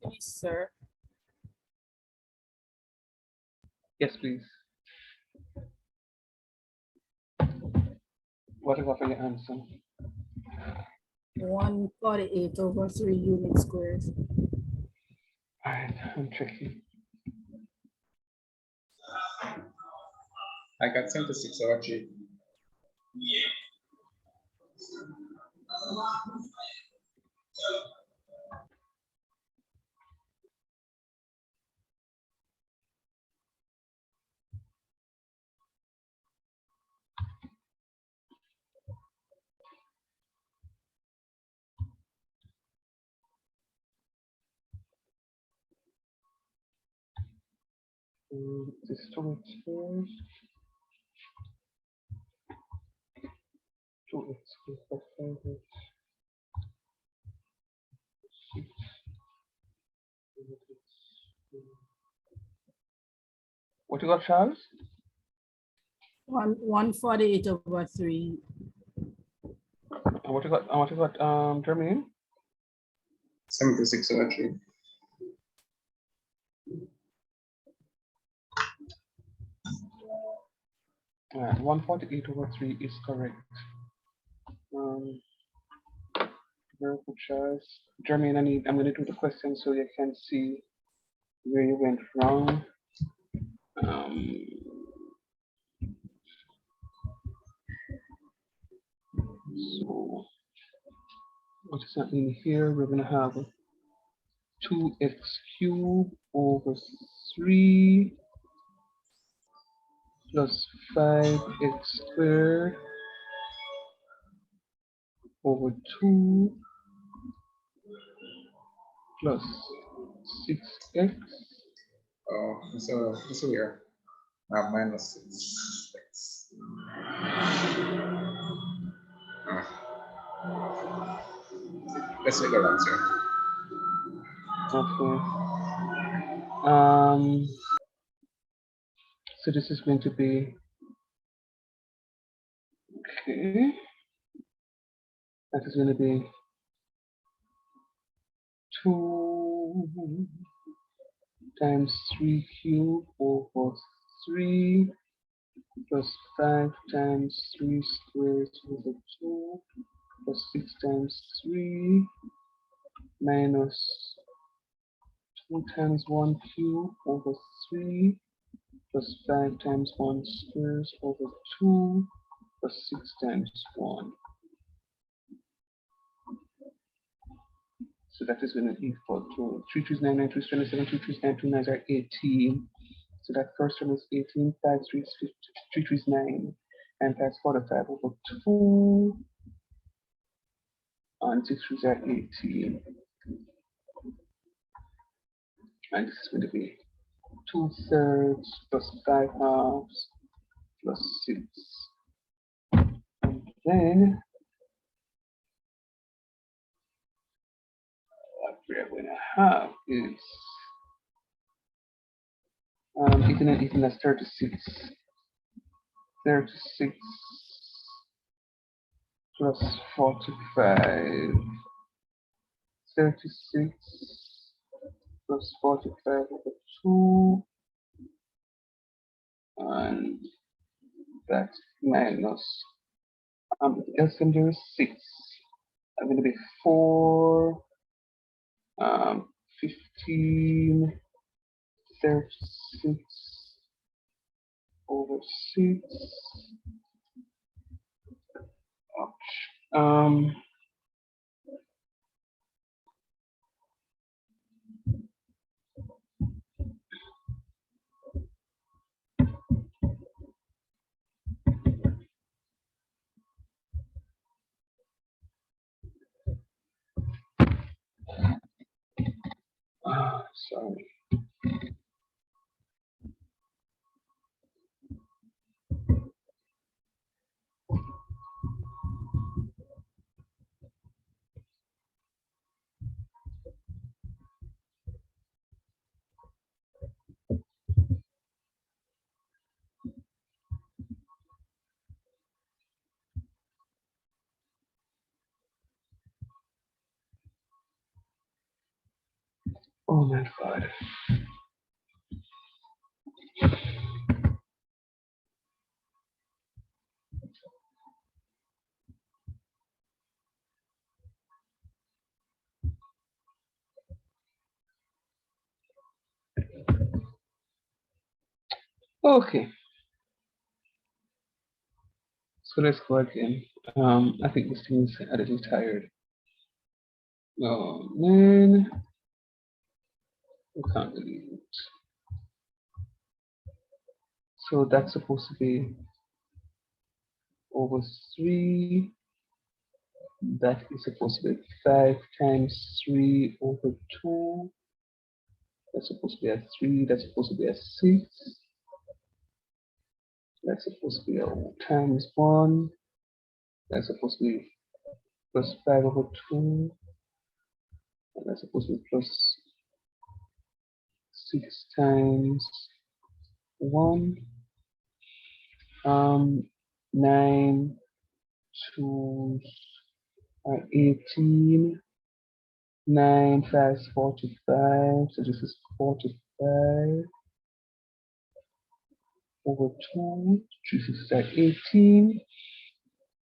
S2: Finished, sir.
S5: Yes, please. What is your answer?
S2: 148 over 3 unit squares.
S5: All right, I'm checking.
S9: I got 76 over 3.
S5: This storage first. 2x plus 5x. 6. What you got, Charles?
S2: 148 over 3.
S5: And what you got? Jermaine?
S9: 76 over 3.
S5: All right, 148 over 3 is correct. Very good, Charles. Jermaine, I'm going to do the question so you can see where you went wrong. So what is happening here? We're going to have 2x cubed over 3 plus 5x squared over 2 plus 6x.
S9: Oh, so weird. Minus 6. Let's take a answer.
S5: Okay. So this is going to be okay. That is going to be 2 times 3 cubed over 3 plus 5 times 3 squared over 2 plus 6 times 3 minus 2 times 1 cubed over 3 plus 5 times 1 squared over 2 plus 6 times 1. So that is going to equal to 3 3 is 9, 9 3 is 27, 2 3 is 9, 2 9s are 18. So that first one is 18, 5 3 is 50, 3 3 is 9, and that's 45 over 2, and 6 3s are 18. And this is going to be 2/3 plus 5 halves plus 6. And then what we're going to have is 18 and 18, that's 36. 36 plus 45. 36 plus 45 over 2. And that's minus, the LCM there is 6. I'm going to be 4, 15, 36 over 6. Ouch. Sorry. Oh my God. Okay. So let's go again. I think this thing is a little tired. Oh man. I can't believe it. So that's supposed to be over 3. That is supposed to be 5 times 3 over 2. That's supposed to be a 3. That's supposed to be a 6. That's supposed to be a times 1. That's supposed to be plus 5 over 2. And that's supposed to be plus 6 times 1. 9, 2 are 18. 9, 5 is 45. So this is 45 over 2. 3 6 are 18.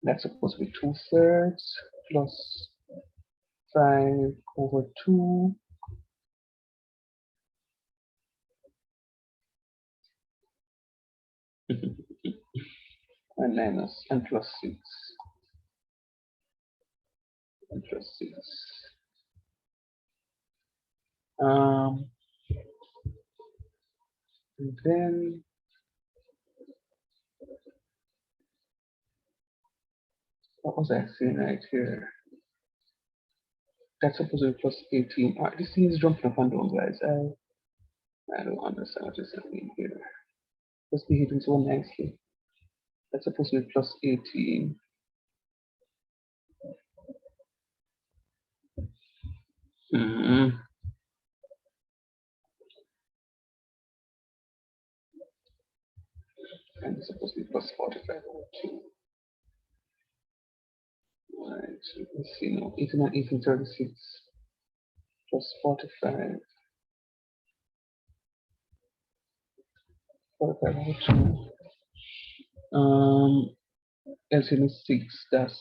S5: That's supposed to be 2/3 plus 5 over 2. And minus and plus 6. And plus 6. And then what was I saying right here? That's supposed to be plus 18. This thing is jumping up and down, guys. I don't understand what is happening here. It's behaving so nicely. That's supposed to be plus 18. And it's supposed to be plus 45 over 2. Alright, so let's see now. 18 and 18, 36 plus 45. 45 over 2. LCM is 6. That's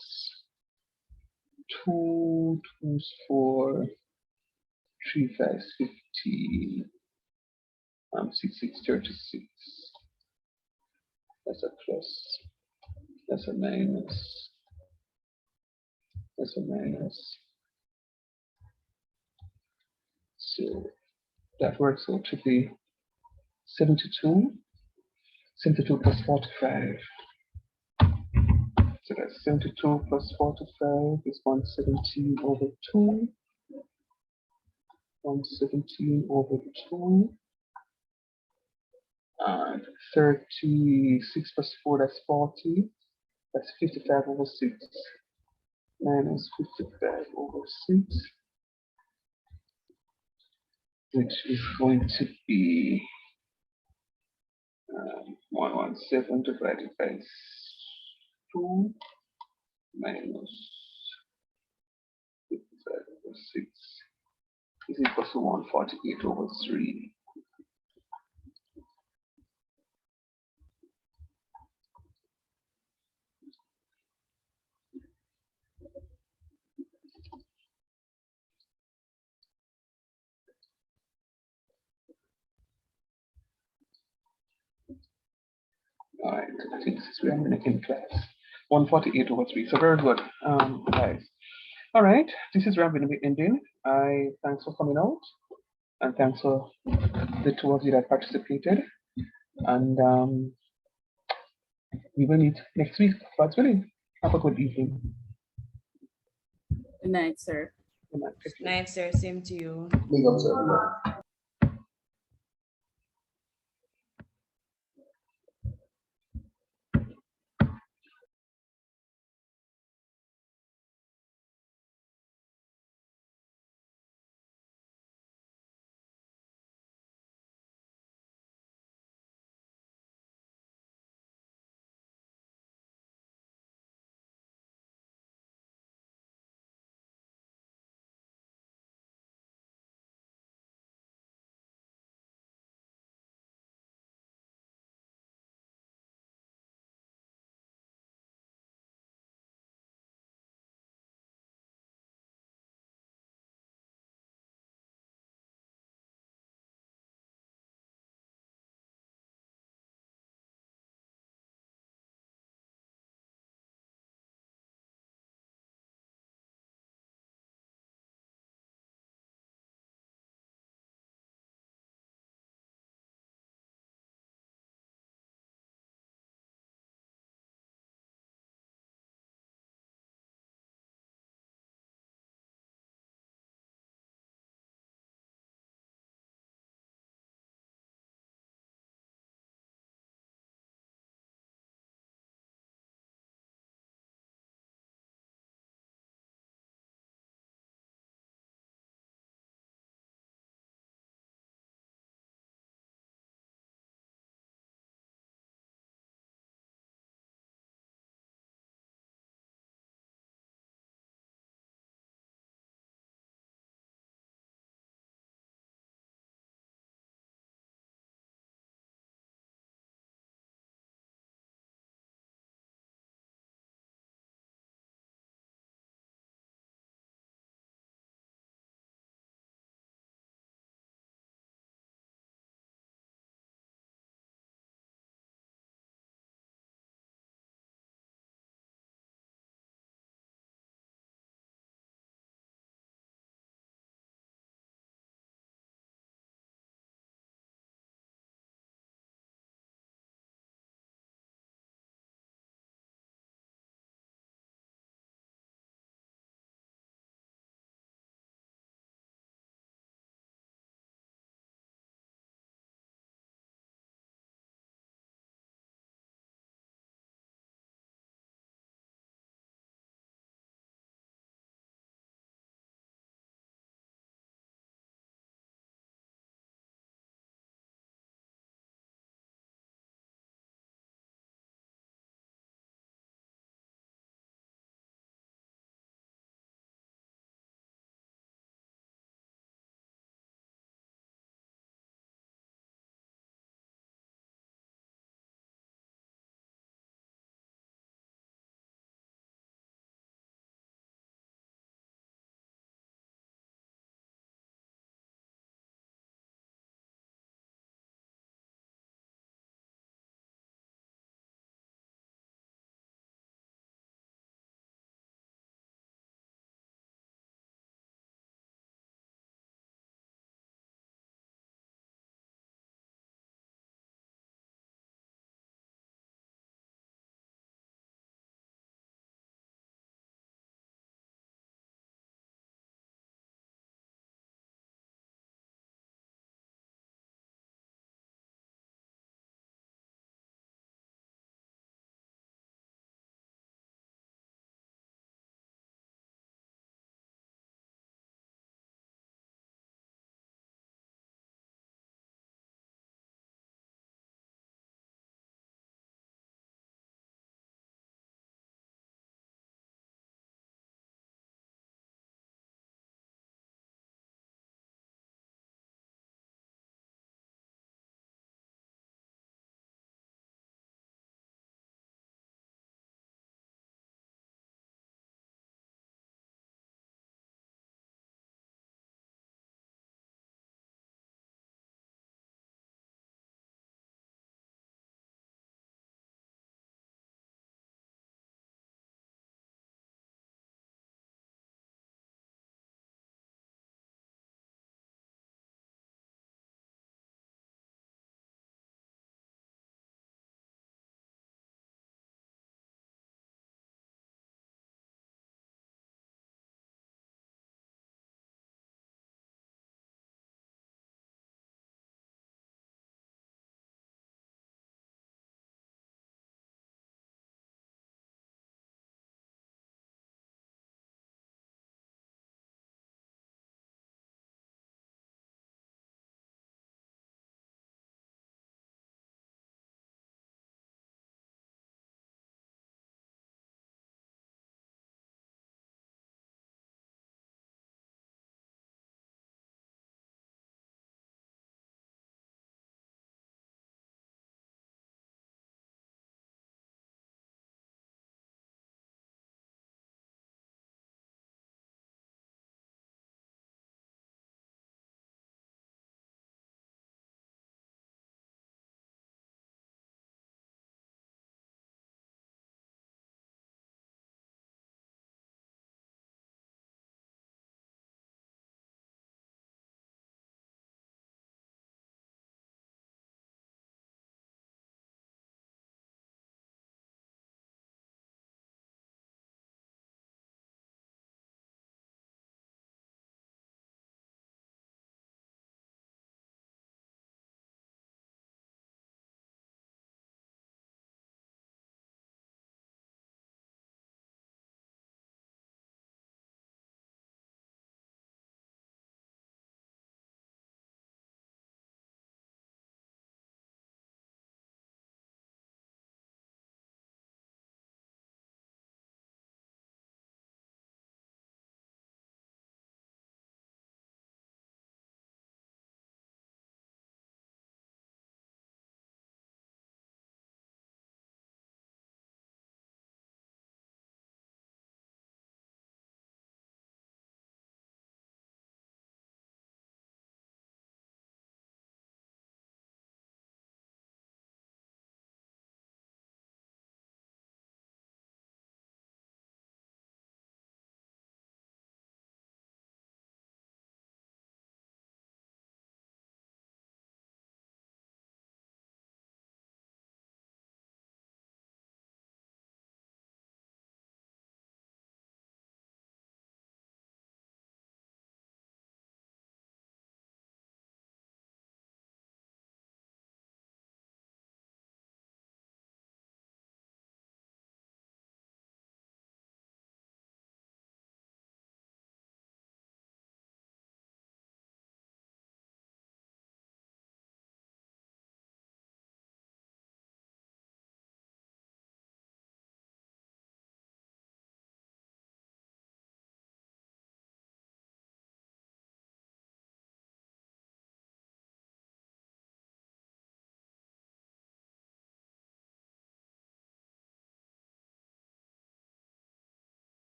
S5: 2, 2 is 4, 3, 5 is 15. 6, 6, 36. That's a plus. That's a minus. That's a minus. So that works out to be 72. 72 plus 45. So that's 72 plus 45 is 117 over 2. 117 over 2. And 36 plus 4, that's 40. That's 55 over 6. Minus 55 over 6. Which is going to be 117 divided by 2 minus 55 over 6 is equal to 148 over 3. All right, I think this is where I'm going to end class. 148 over 3. So very good, guys. All right, this is where I'm going to be ending. Thanks for coming out, and thanks for the 2 of you that participated. And we will meet next week. God's willing. Have a good evening.
S2: Good night, sir.
S5: Good night.
S6: Night, sir. Same to you.
S9: Big up, sir.